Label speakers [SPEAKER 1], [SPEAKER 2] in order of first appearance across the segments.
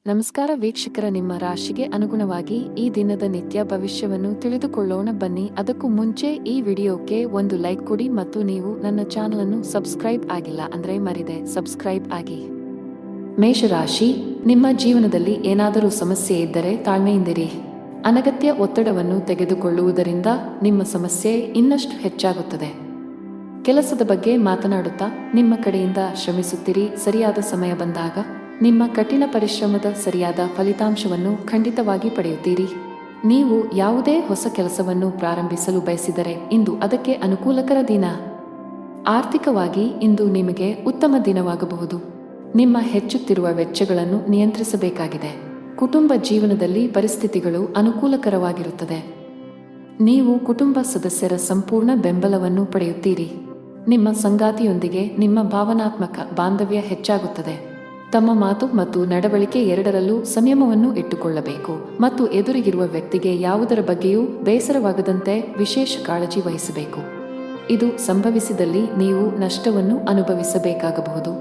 [SPEAKER 1] ನಮಸ್ಕಾರ ವೀಕ್ಷಕರ, ನಿಮ್ಮ ರಾಶಿಗೆ ಅನುಗುಣವಾಗಿ ಈ ದಿನದ ನಿತ್ಯ ಭವಿಷ್ಯವನ್ನು ತಿಳಿದುಕೊಳ್ಳೋಣ ಬನ್ನಿ. ಅದಕ್ಕೂ ಮುಂಚೆ ಈ ವಿಡಿಯೋಕ್ಕೆ ಒಂದು ಲೈಕ್ ಕೊಡಿ ಮತ್ತು ನೀವು ನನ್ನ ಚಾನಲ್ ಅನ್ನು ಸಬ್ಸ್ಕ್ರೈಬ್ ಆಗಿಲ್ಲ ಅಂದ್ರೆ ಮರಿದೆ ಸಬ್ಸ್ಕ್ರೈಬ್ ಆಗಿ. ಮೇಷರಾಶಿ, ನಿಮ್ಮ ಜೀವನದಲ್ಲಿ ಏನಾದರೂ ಸಮಸ್ಯೆ ಇದ್ದರೆ ತಾಳ್ಮೆಯಿಂದಿರಿ. ಅನಗತ್ಯ ಒತ್ತಡವನ್ನು ತೆಗೆದುಕೊಳ್ಳುವುದರಿಂದ ನಿಮ್ಮ ಸಮಸ್ಯೆ ಇನ್ನಷ್ಟು ಹೆಚ್ಚಾಗುತ್ತದೆ. ಕೆಲಸದ ಬಗ್ಗೆ ಮಾತನಾಡುತ್ತಾ ನಿಮ್ಮ ಕಡೆಯಿಂದ ಶ್ರಮಿಸುತ್ತೀರಿ. ಸರಿಯಾದ ಸಮಯ ಬಂದಾಗ ನಿಮ್ಮ ಕಠಿಣ ಪರಿಶ್ರಮದ ಸರಿಯಾದ ಫಲಿತಾಂಶವನ್ನು ಖಂಡಿತವಾಗಿ ಪಡೆಯುತ್ತೀರಿ. ನೀವು ಯಾವುದೇ ಹೊಸ ಕೆಲಸವನ್ನು ಪ್ರಾರಂಭಿಸಲು ಬಯಸಿದರೆ ಇಂದು ಅದಕ್ಕೆ ಅನುಕೂಲಕರ ದಿನ. ಆರ್ಥಿಕವಾಗಿ ಇಂದು ನಿಮಗೆ ಉತ್ತಮ ದಿನವಾಗಬಹುದು. ನಿಮ್ಮ ಹೆಚ್ಚುತ್ತಿರುವ ವೆಚ್ಚಗಳನ್ನು ನಿಯಂತ್ರಿಸಬೇಕಾಗಿದೆ. ಕುಟುಂಬ ಜೀವನದಲ್ಲಿ ಪರಿಸ್ಥಿತಿಗಳು ಅನುಕೂಲಕರವಾಗಿರುತ್ತದೆ. ನೀವು ಕುಟುಂಬ ಸದಸ್ಯರ ಸಂಪೂರ್ಣ ಬೆಂಬಲವನ್ನು ಪಡೆಯುತ್ತೀರಿ. ನಿಮ್ಮ ಸಂಗಾತಿಯೊಂದಿಗೆ ನಿಮ್ಮ ಭಾವನಾತ್ಮಕ ಬಾಂಧವ್ಯ ಹೆಚ್ಚಾಗುತ್ತದೆ. ತಮ್ಮ ಮಾತು ಮತ್ತು ನಡವಳಿಕೆ ಎರಡರಲ್ಲೂ ಸಂಯಮವನ್ನು ಇಟ್ಟುಕೊಳ್ಳಬೇಕು ಮತ್ತು ಎದುರಿಗಿರುವ ವ್ಯಕ್ತಿಗೆ ಯಾವುದರ ಬಗ್ಗೆಯೂ ಬೇಸರವಾಗದಂತೆ ವಿಶೇಷ ಕಾಳಜಿ ವಹಿಸಬೇಕು. ಇದು ಸಂಭವಿಸಿದಲ್ಲಿ ನೀವು ನಷ್ಟವನ್ನು ಅನುಭವಿಸಬೇಕಾಗಬಹುದು.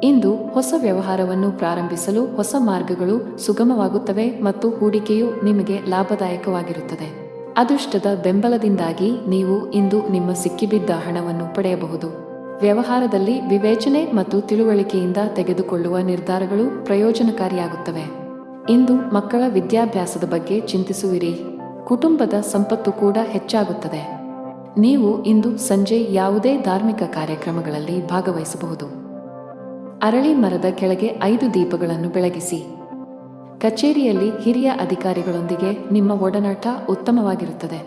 [SPEAKER 1] ಇಂದು ಹೊಸ ವ್ಯವಹಾರವನ್ನು ಪ್ರಾರಂಭಿಸಲು ಹೊಸ ಮಾರ್ಗಗಳು ಸುಗಮವಾಗುತ್ತವೆ ಮತ್ತು ಹೂಡಿಕೆಯು ನಿಮಗೆ ಲಾಭದಾಯಕವಾಗಿರುತ್ತದೆ. ಅದೃಷ್ಟದ ಬೆಂಬಲದಿಂದಾಗಿ ನೀವು ಇಂದು ನಿಮ್ಮ ಸಿಕ್ಕಿಬಿದ್ದ ಹಣವನ್ನು ಪಡೆಯಬಹುದು. ವ್ಯವಹಾರದಲ್ಲಿ ವಿವೇಚನೆ ಮತ್ತು ತಿಳುವಳಿಕೆಯಿಂದ ತೆಗೆದುಕೊಳ್ಳುವ ನಿರ್ಧಾರಗಳು ಪ್ರಯೋಜನಕಾರಿಯಾಗುತ್ತವೆ. ಇಂದು ಮಕ್ಕಳ ವಿದ್ಯಾಭ್ಯಾಸದ ಬಗ್ಗೆ ಚಿಂತಿಸುವಿರಿ. ಕುಟುಂಬದ ಸಂಪತ್ತು ಕೂಡ ಹೆಚ್ಚಾಗುತ್ತದೆ. ನೀವು ಇಂದು ಸಂಜೆ ಯಾವುದೇ ಧಾರ್ಮಿಕ ಕಾರ್ಯಕ್ರಮಗಳಲ್ಲಿ ಭಾಗವಹಿಸಬಹುದು. ಅರಳಿ ಮರದ ಕೆಳಗೆ 5 ದೀಪಗಳನ್ನು ಬೆಳಗಿಸಿ. ಕಚೇರಿಯಲ್ಲಿ ಹಿರಿಯ ಅಧಿಕಾರಿಗಳೊಂದಿಗೆ ನಿಮ್ಮ ಒಡನಾಟ ಉತ್ತಮವಾಗಿರುತ್ತದೆ.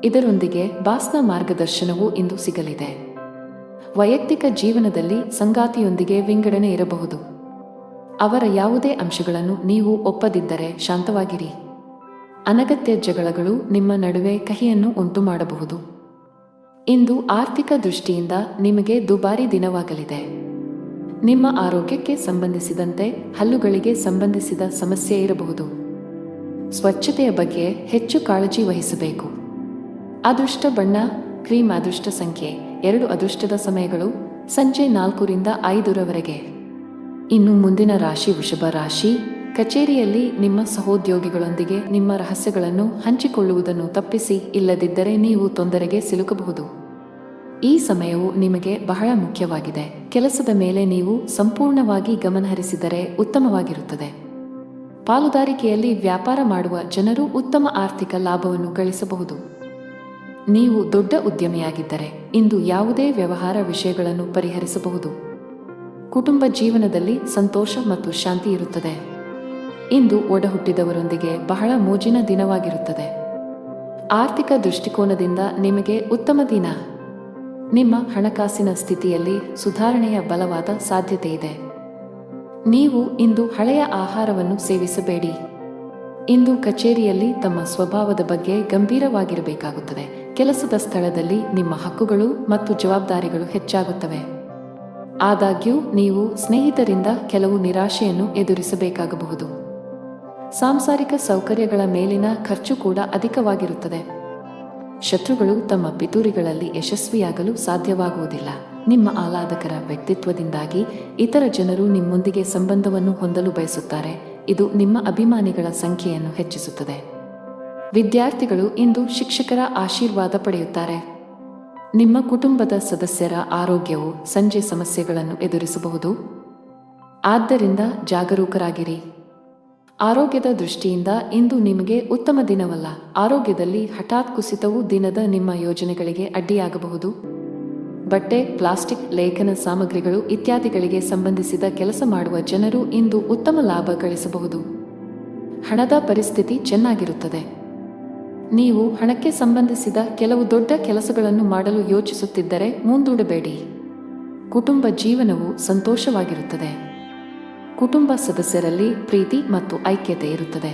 [SPEAKER 1] ಇದರೊಂದಿಗೆ ಬಾಸ್ನ ಮಾರ್ಗದರ್ಶನವೂ ಇಂದು ಸಿಗಲಿದೆ. ವೈಯಕ್ತಿಕ ಜೀವನದಲ್ಲಿ ಸಂಗಾತಿಯೊಂದಿಗೆ ವಿಂಗಡಣೆ ಇರಬಹುದು. ಅವರ ಯಾವುದೇ ಅಂಶಗಳನ್ನು ನೀವು ಒಪ್ಪದಿದ್ದರೆ ಶಾಂತವಾಗಿರಿ. ಅನಗತ್ಯ ಜಗಳಗಳು ನಿಮ್ಮ ನಡುವೆ ಕಹಿಯನ್ನು ಉಂಟು ಮಾಡಬಹುದು. ಇಂದು ಆರ್ಥಿಕ ದೃಷ್ಟಿಯಿಂದ ನಿಮಗೆ ದುಬಾರಿ ದಿನವಾಗಲಿದೆ. ನಿಮ್ಮ ಆರೋಗ್ಯಕ್ಕೆ ಸಂಬಂಧಿಸಿದಂತೆ ಹಲ್ಲುಗಳಿಗೆ ಸಂಬಂಧಿಸಿದ ಸಮಸ್ಯೆ ಇರಬಹುದು. ಸ್ವಚ್ಛತೆಯ ಬಗ್ಗೆ ಹೆಚ್ಚು ಕಾಳಜಿ ವಹಿಸಬೇಕು. ಅದೃಷ್ಟ ಬಣ್ಣ ಕ್ರೀಮ್. ಅದೃಷ್ಟ ಸಂಖ್ಯೆ 2. ಅದೃಷ್ಟದ ಸಮಯಗಳು ಸಂಜೆ 4ರಿಂದ 5ರವರೆಗೆ. ಇನ್ನು ಮುಂದಿನ ರಾಶಿ ವೃಷಭ ರಾಶಿ. ಕಚೇರಿಯಲ್ಲಿ ನಿಮ್ಮ ಸಹೋದ್ಯೋಗಿಗಳೊಂದಿಗೆ ನಿಮ್ಮ ರಹಸ್ಯಗಳನ್ನು ಹಂಚಿಕೊಳ್ಳುವುದನ್ನು ತಪ್ಪಿಸಿ, ಇಲ್ಲದಿದ್ದರೆ ನೀವು ತೊಂದರೆಗೆ ಸಿಲುಕಬಹುದು. ಈ ಸಮಯವು ನಿಮಗೆ ಬಹಳ ಮುಖ್ಯವಾಗಿದೆ. ಕೆಲಸದ ಮೇಲೆ ನೀವು ಸಂಪೂರ್ಣವಾಗಿ ಗಮನಹರಿಸಿದರೆ ಉತ್ತಮವಾಗಿರುತ್ತದೆ. ಪಾಲುದಾರಿಕೆಯಲ್ಲಿ ವ್ಯಾಪಾರ ಮಾಡುವ ಜನರು ಉತ್ತಮ ಆರ್ಥಿಕ ಲಾಭವನ್ನು ಗಳಿಸಬಹುದು. ನೀವು ದೊಡ್ಡ ಉದ್ಯಮಿಯಾಗಿದ್ದರೆ ಇಂದು ಯಾವುದೇ ವ್ಯವಹಾರ ವಿಷಯಗಳನ್ನು ಪರಿಹರಿಸಬಹುದು. ಕುಟುಂಬ ಜೀವನದಲ್ಲಿ ಸಂತೋಷ ಮತ್ತು ಶಾಂತಿ ಇರುತ್ತದೆ. ಇಂದು ಒಡಹುಟ್ಟಿದವರೊಂದಿಗೆ ಬಹಳ ಮೋಜಿನ ದಿನವಾಗಿರುತ್ತದೆ. ಆರ್ಥಿಕ ದೃಷ್ಟಿಕೋನದಿಂದ ನಿಮಗೆ ಉತ್ತಮ ದಿನ. ನಿಮ್ಮ ಹಣಕಾಸಿನ ಸ್ಥಿತಿಯಲ್ಲಿ ಸುಧಾರಣೆಯ ಬಲವಾದ ಸಾಧ್ಯತೆ ಇದೆ. ನೀವು ಇಂದು ಹಳೆಯ ಆಹಾರವನ್ನು ಸೇವಿಸಬೇಡಿ. ಇಂದು ಕಚೇರಿಯಲ್ಲಿ ತಮ್ಮ ಸ್ವಭಾವದ ಬಗ್ಗೆ ಗಂಭೀರವಾಗಿರಬೇಕಾಗುತ್ತದೆ. ಕೆಲಸದ ಸ್ಥಳದಲ್ಲಿ ನಿಮ್ಮ ಹಕ್ಕುಗಳು ಮತ್ತು ಜವಾಬ್ದಾರಿಗಳು ಹೆಚ್ಚಾಗುತ್ತವೆ. ಆದಾಗ್ಯೂ ನೀವು ಸ್ನೇಹಿತರಿಂದ ಕೆಲವು ನಿರಾಶೆಯನ್ನು ಎದುರಿಸಬೇಕಾಗಬಹುದು. ಸಾಂಸಾರಿಕ ಸೌಕರ್ಯಗಳ ಮೇಲಿನ ಖರ್ಚು ಕೂಡ ಅಧಿಕವಾಗಿರುತ್ತದೆ. ಶತ್ರುಗಳು ತಮ್ಮ ಪಿತೂರಿಗಳಲ್ಲಿ ಯಶಸ್ವಿಯಾಗಲು ಸಾಧ್ಯವಾಗುವುದಿಲ್ಲ. ನಿಮ್ಮ ಆಹ್ಲಾದಕರ ವ್ಯಕ್ತಿತ್ವದಿಂದಾಗಿ ಇತರ ಜನರು ನಿಮ್ಮೊಂದಿಗೆ ಸಂಬಂಧವನ್ನು ಹೊಂದಲು ಬಯಸುತ್ತಾರೆ. ಇದು ನಿಮ್ಮ ಅಭಿಮಾನಿಗಳ ಸಂಖ್ಯೆಯನ್ನು ಹೆಚ್ಚಿಸುತ್ತದೆ. ವಿದ್ಯಾರ್ಥಿಗಳು ಇಂದು ಶಿಕ್ಷಕರ ಆಶೀರ್ವಾದ ಪಡೆಯುತ್ತಾರೆ. ನಿಮ್ಮ ಕುಟುಂಬದ ಸದಸ್ಯರ ಆರೋಗ್ಯವು ಸಂಜೆ ಸಮಸ್ಯೆಗಳನ್ನು ಎದುರಿಸಬಹುದು. ಆದ್ದರಿಂದ ಜಾಗರೂಕರಾಗಿರಿ. ಆರೋಗ್ಯದ ದೃಷ್ಟಿಯಿಂದ ಇಂದು ನಿಮಗೆ ಉತ್ತಮ ದಿನವಲ್ಲ. ಆರೋಗ್ಯದಲ್ಲಿ ಹಠಾತ್ ಕುಸಿತವು ದಿನದ ನಿಮ್ಮ ಯೋಜನೆಗಳಿಗೆ ಅಡ್ಡಿಯಾಗಬಹುದು. ಬಟ್ಟೆ, ಪ್ಲಾಸ್ಟಿಕ್, ಲೇಖನ ಸಾಮಗ್ರಿಗಳು ಇತ್ಯಾದಿಗಳಿಗೆ ಸಂಬಂಧಿಸಿದ ಕೆಲಸ ಮಾಡುವ ಜನರು ಇಂದು ಉತ್ತಮ ಲಾಭ ಗಳಿಸಬಹುದು. ಹಣದ ಪರಿಸ್ಥಿತಿ ಚೆನ್ನಾಗಿರುತ್ತದೆ. ನೀವು ಹಣಕ್ಕೆ ಸಂಬಂಧಿಸಿದ ಕೆಲವು ದೊಡ್ಡ ಕೆಲಸಗಳನ್ನು ಮಾಡಲು ಯೋಚಿಸುತ್ತಿದ್ದರೆ ಮುಂದೂಡಬೇಡಿ. ಕುಟುಂಬ ಜೀವನವು ಸಂತೋಷವಾಗಿರುತ್ತದೆ. ಕುಟುಂಬ ಸದಸ್ಯರಲ್ಲಿ ಪ್ರೀತಿ ಮತ್ತು ಐಕ್ಯತೆ ಇರುತ್ತದೆ.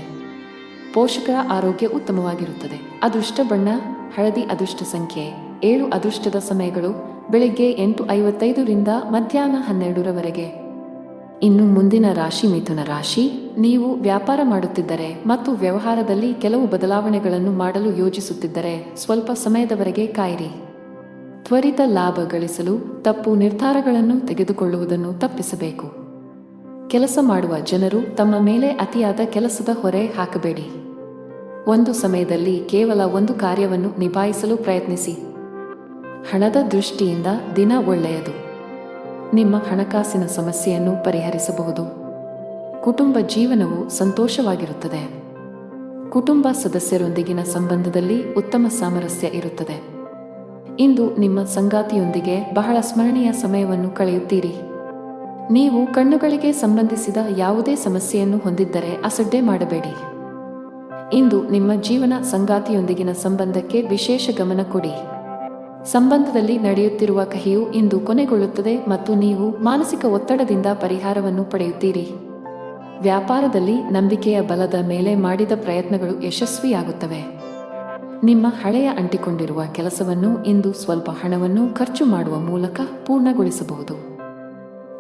[SPEAKER 1] ಪೋಷಕರ ಆರೋಗ್ಯ ಉತ್ತಮವಾಗಿರುತ್ತದೆ. ಅದೃಷ್ಟ ಬಣ್ಣ ಹಳದಿ. ಅದೃಷ್ಟ ಸಂಖ್ಯೆ 7. ಅದೃಷ್ಟದ ಸಮಯಗಳು ಬೆಳಿಗ್ಗೆ 8:55ರಿಂದ ಮಧ್ಯಾಹ್ನ 12ರವರೆಗೆ. ಇನ್ನು ಮುಂದಿನ ರಾಶಿ ಮಿಥುನ ರಾಶಿ. ನೀವು ವ್ಯಾಪಾರ ಮಾಡುತ್ತಿದ್ದರೆ ಮತ್ತು ವ್ಯವಹಾರದಲ್ಲಿ ಕೆಲವು ಬದಲಾವಣೆಗಳನ್ನು ಮಾಡಲು ಯೋಜಿಸುತ್ತಿದ್ದರೆ ಸ್ವಲ್ಪ ಸಮಯದವರೆಗೆ ಕಾಯಿರಿ. ತ್ವರಿತ ಲಾಭ ಗಳಿಸಲು ತಪ್ಪು ನಿರ್ಧಾರಗಳನ್ನು ತೆಗೆದುಕೊಳ್ಳುವುದನ್ನು ತಪ್ಪಿಸಬೇಕು. ಕೆಲಸ ಮಾಡುವ ಜನರು ತಮ್ಮ ಮೇಲೆ ಅತಿಯಾದ ಕೆಲಸದ ಹೊರೆ ಹಾಕಬೇಡಿ. ಒಂದು ಸಮಯದಲ್ಲಿ ಕೇವಲ ಒಂದು ಕಾರ್ಯವನ್ನು ನಿಭಾಯಿಸಲು ಪ್ರಯತ್ನಿಸಿ. ಹಣದ ದೃಷ್ಟಿಯಿಂದ ದಿನ ಒಳ್ಳೆಯದು. ನಿಮ್ಮ ಹಣಕಾಸಿನ ಸಮಸ್ಯೆಯನ್ನು ಪರಿಹರಿಸಬಹುದು. ಕುಟುಂಬ ಜೀವನವು ಸಂತೋಷವಾಗಿರುತ್ತದೆ. ಕುಟುಂಬ ಸದಸ್ಯರೊಂದಿಗಿನ ಸಂಬಂಧದಲ್ಲಿ ಉತ್ತಮ ಸಾಮರಸ್ಯ ಇರುತ್ತದೆ. ಇಂದು ನಿಮ್ಮ ಸಂಗಾತಿಯೊಂದಿಗೆ ಬಹಳ ಸ್ಮರಣೀಯ ಸಮಯವನ್ನು ಕಳೆಯುತ್ತೀರಿ. ನೀವು ಕಣ್ಣುಗಳಿಗೆ ಸಂಬಂಧಿಸಿದ ಯಾವುದೇ ಸಮಸ್ಯೆಯನ್ನು ಹೊಂದಿದ್ದರೆ ಅಸಡ್ಡೆ ಮಾಡಬೇಡಿ. ಇಂದು ನಿಮ್ಮ ಜೀವನ ಸಂಗಾತಿಯೊಂದಿಗಿನ ಸಂಬಂಧಕ್ಕೆ ವಿಶೇಷ ಗಮನ ಕೊಡಿ. ಸಂಬಂಧದಲ್ಲಿ ನಡೆಯುತ್ತಿರುವ ಕಹಿಯು ಇಂದು ಕೊನೆಗೊಳ್ಳುತ್ತದೆ ಮತ್ತು ನೀವು ಮಾನಸಿಕ ಒತ್ತಡದಿಂದ ಪರಿಹಾರವನ್ನು ಪಡೆಯುತ್ತೀರಿ. ವ್ಯಾಪಾರದಲ್ಲಿ ನಂಬಿಕೆಯ ಬಲದ ಮೇಲೆ ಮಾಡಿದ ಪ್ರಯತ್ನಗಳು ಯಶಸ್ವಿಯಾಗುತ್ತವೆ. ನಿಮ್ಮ ಹಳೆಯ ಅಂಟಿಕೊಂಡಿರುವ ಕೆಲಸವನ್ನು ಇಂದು ಸ್ವಲ್ಪ ಹಣವನ್ನು ಖರ್ಚು ಮಾಡುವ ಮೂಲಕ ಪೂರ್ಣಗೊಳಿಸಬಹುದು.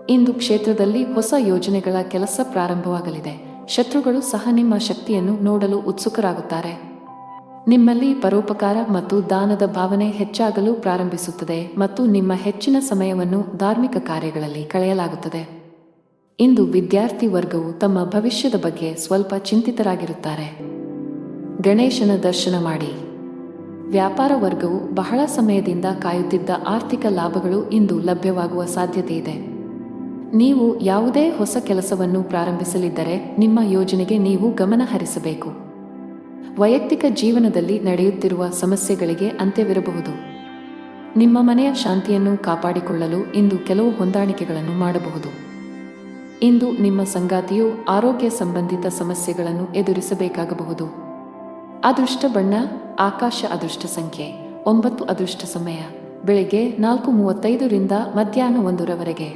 [SPEAKER 1] ಇಂದು ಕ್ಷೇತ್ರದಲ್ಲಿ ಹೊಸ ಯೋಜನೆಗಳ ಕೆಲಸ ಪ್ರಾರಂಭವಾಗಲಿದೆ. ಶತ್ರುಗಳು ಸಹ ನಿಮ್ಮ ಶಕ್ತಿಯನ್ನು ನೋಡಲು ಉತ್ಸುಕರಾಗುತ್ತಾರೆ. ನಿಮ್ಮಲ್ಲಿ ಪರೋಪಕಾರ ಮತ್ತು ದಾನದ ಭಾವನೆ ಹೆಚ್ಚಾಗಲು ಪ್ರಾರಂಭಿಸುತ್ತದೆ ಮತ್ತು ನಿಮ್ಮ ಹೆಚ್ಚಿನ ಸಮಯವನ್ನು ಧಾರ್ಮಿಕ ಕಾರ್ಯಗಳಲ್ಲಿ ಕಳೆಯಲಾಗುತ್ತದೆ. ಇಂದು ವಿದ್ಯಾರ್ಥಿ ವರ್ಗವು ತಮ್ಮ ಭವಿಷ್ಯದ ಬಗ್ಗೆ ಸ್ವಲ್ಪ ಚಿಂತಿತರಾಗಿರುತ್ತಾರೆ. ಗಣೇಶನ ದರ್ಶನ ಮಾಡಿ. ವ್ಯಾಪಾರ ವರ್ಗವು ಬಹಳ ಸಮಯದಿಂದ ಕಾಯುತ್ತಿದ್ದ ಆರ್ಥಿಕ ಲಾಭಗಳು ಇಂದು ಲಭ್ಯವಾಗುವ ಸಾಧ್ಯತೆ ಇದೆ. ನೀವು ಯಾವುದೇ ಹೊಸ ಕೆಲಸವನ್ನು ಪ್ರಾರಂಭಿಸಲಿದ್ದರೆ ನಿಮ್ಮ ಯೋಜನೆಗೆ ನೀವು ಗಮನ ಹರಿಸಬೇಕು. ವೈಯಕ್ತಿಕ ಜೀವನದಲ್ಲಿ ನಡೆಯುತ್ತಿರುವ ಸಮಸ್ಯೆಗಳಿಗೆ ಅಂತ್ಯವಿರಬಹುದು. ನಿಮ್ಮ ಮನೆಯ ಶಾಂತಿಯನ್ನು ಕಾಪಾಡಿಕೊಳ್ಳಲು ಇಂದು ಕೆಲವು ಹೊಂದಾಣಿಕೆಗಳನ್ನು ಮಾಡಬಹುದು. ಇಂದು ನಿಮ್ಮ ಸಂಗಾತಿಯು ಆರೋಗ್ಯ ಸಂಬಂಧಿತ ಸಮಸ್ಯೆಗಳನ್ನು ಎದುರಿಸಬೇಕಾಗಬಹುದು. ಅದೃಷ್ಟ ಬಣ್ಣ ಆಕಾಶ. ಅದೃಷ್ಟ ಸಂಖ್ಯೆ 9. ಅದೃಷ್ಟ ಸಮಯ ಬೆಳಿಗ್ಗೆ 4:35 ರಿಂದ ಮಧ್ಯಾಹ್ನ 1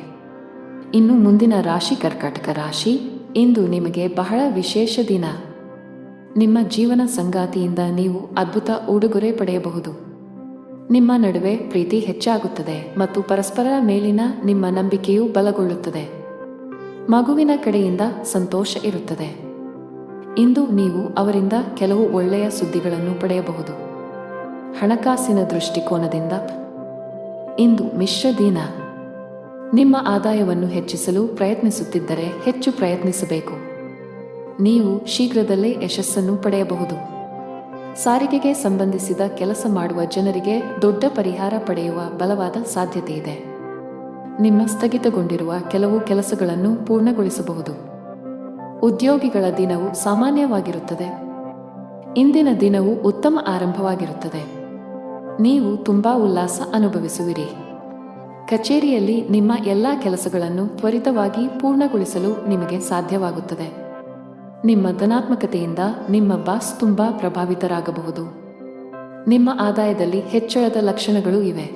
[SPEAKER 1] ಇನ್ನು ಮುಂದಿನ ರಾಶಿ ಕರ್ಕಾಟಕ ರಾಶಿ. ಇಂದು ನಿಮಗೆ ಬಹಳ ವಿಶೇಷ ದಿನ. ನಿಮ್ಮ ಜೀವನ ಸಂಗಾತಿಯಿಂದ ನೀವು ಅದ್ಭುತ ಉಡುಗೊರೆ ಪಡೆಯಬಹುದು. ನಿಮ್ಮ ನಡುವೆ ಪ್ರೀತಿ ಹೆಚ್ಚಾಗುತ್ತದೆ ಮತ್ತು ಪರಸ್ಪರರ ಮೇಲಿನ ನಿಮ್ಮ ನಂಬಿಕೆಯು ಬಲಗೊಳ್ಳುತ್ತದೆ. ಮಗುವಿನ ಕಡೆಯಿಂದ ಸಂತೋಷ ಇರುತ್ತದೆ. ಇಂದು ನೀವು ಅವರಿಂದ ಕೆಲವು ಒಳ್ಳೆಯ ಸುದ್ದಿಗಳನ್ನು ಪಡೆಯಬಹುದು. ಹಣಕಾಸಿನ ದೃಷ್ಟಿಕೋನದಿಂದ ಇಂದು ಮಿಶ್ರ ದಿನ. ನಿಮ್ಮ ಆದಾಯವನ್ನು ಹೆಚ್ಚಿಸಲು ಪ್ರಯತ್ನಿಸುತ್ತಿದ್ದರೆ ಹೆಚ್ಚು ಪ್ರಯತ್ನಿಸಬೇಕು. ನೀವು ಶೀಘ್ರದಲ್ಲೇ ಯಶಸ್ಸನ್ನು ಪಡೆಯಬಹುದು. ಸಾರಿಗೆಗೆ ಸಂಬಂಧಿಸಿದ ಕೆಲಸ ಮಾಡುವ ಜನರಿಗೆ ದೊಡ್ಡ ಪರಿಹಾರ ಪಡೆಯುವ ಬಲವಾದ ಸಾಧ್ಯತೆ ಇದೆ. ನಿಮ್ಮ ಸ್ಥಗಿತಗೊಂಡಿರುವ ಕೆಲವು ಕೆಲಸಗಳನ್ನು ಪೂರ್ಣಗೊಳಿಸಬಹುದು. ಉದ್ಯೋಗಿಗಳ ದಿನವು ಸಾಮಾನ್ಯವಾಗಿರುತ್ತದೆ. ಇಂದಿನ ದಿನವು ಉತ್ತಮ ಆರಂಭವಾಗಿರುತ್ತದೆ. ನೀವು ತುಂಬಾ ಉಲ್ಲಾಸ ಅನುಭವಿಸುವಿರಿ. ಕಚೇರಿಯಲ್ಲಿ ನಿಮ್ಮ ಎಲ್ಲಾ ಕೆಲಸಗಳನ್ನು ತ್ವರಿತವಾಗಿ ಪೂರ್ಣಗೊಳಿಸಲು ನಿಮಗೆ ಸಾಧ್ಯವಾಗುತ್ತದೆ. ನಿಮ್ಮ ಧನಾತ್ಮಕತೆಯಿಂದ ನಿಮ್ಮ ಬಾಸ್ ತುಂಬಾ ಪ್ರಭಾವಿತರಾಗಬಹುದು. ನಿಮ್ಮ ಆದಾಯದಲ್ಲಿ ಹೆಚ್ಚಳದ ಲಕ್ಷಣಗಳು ಇವೆ.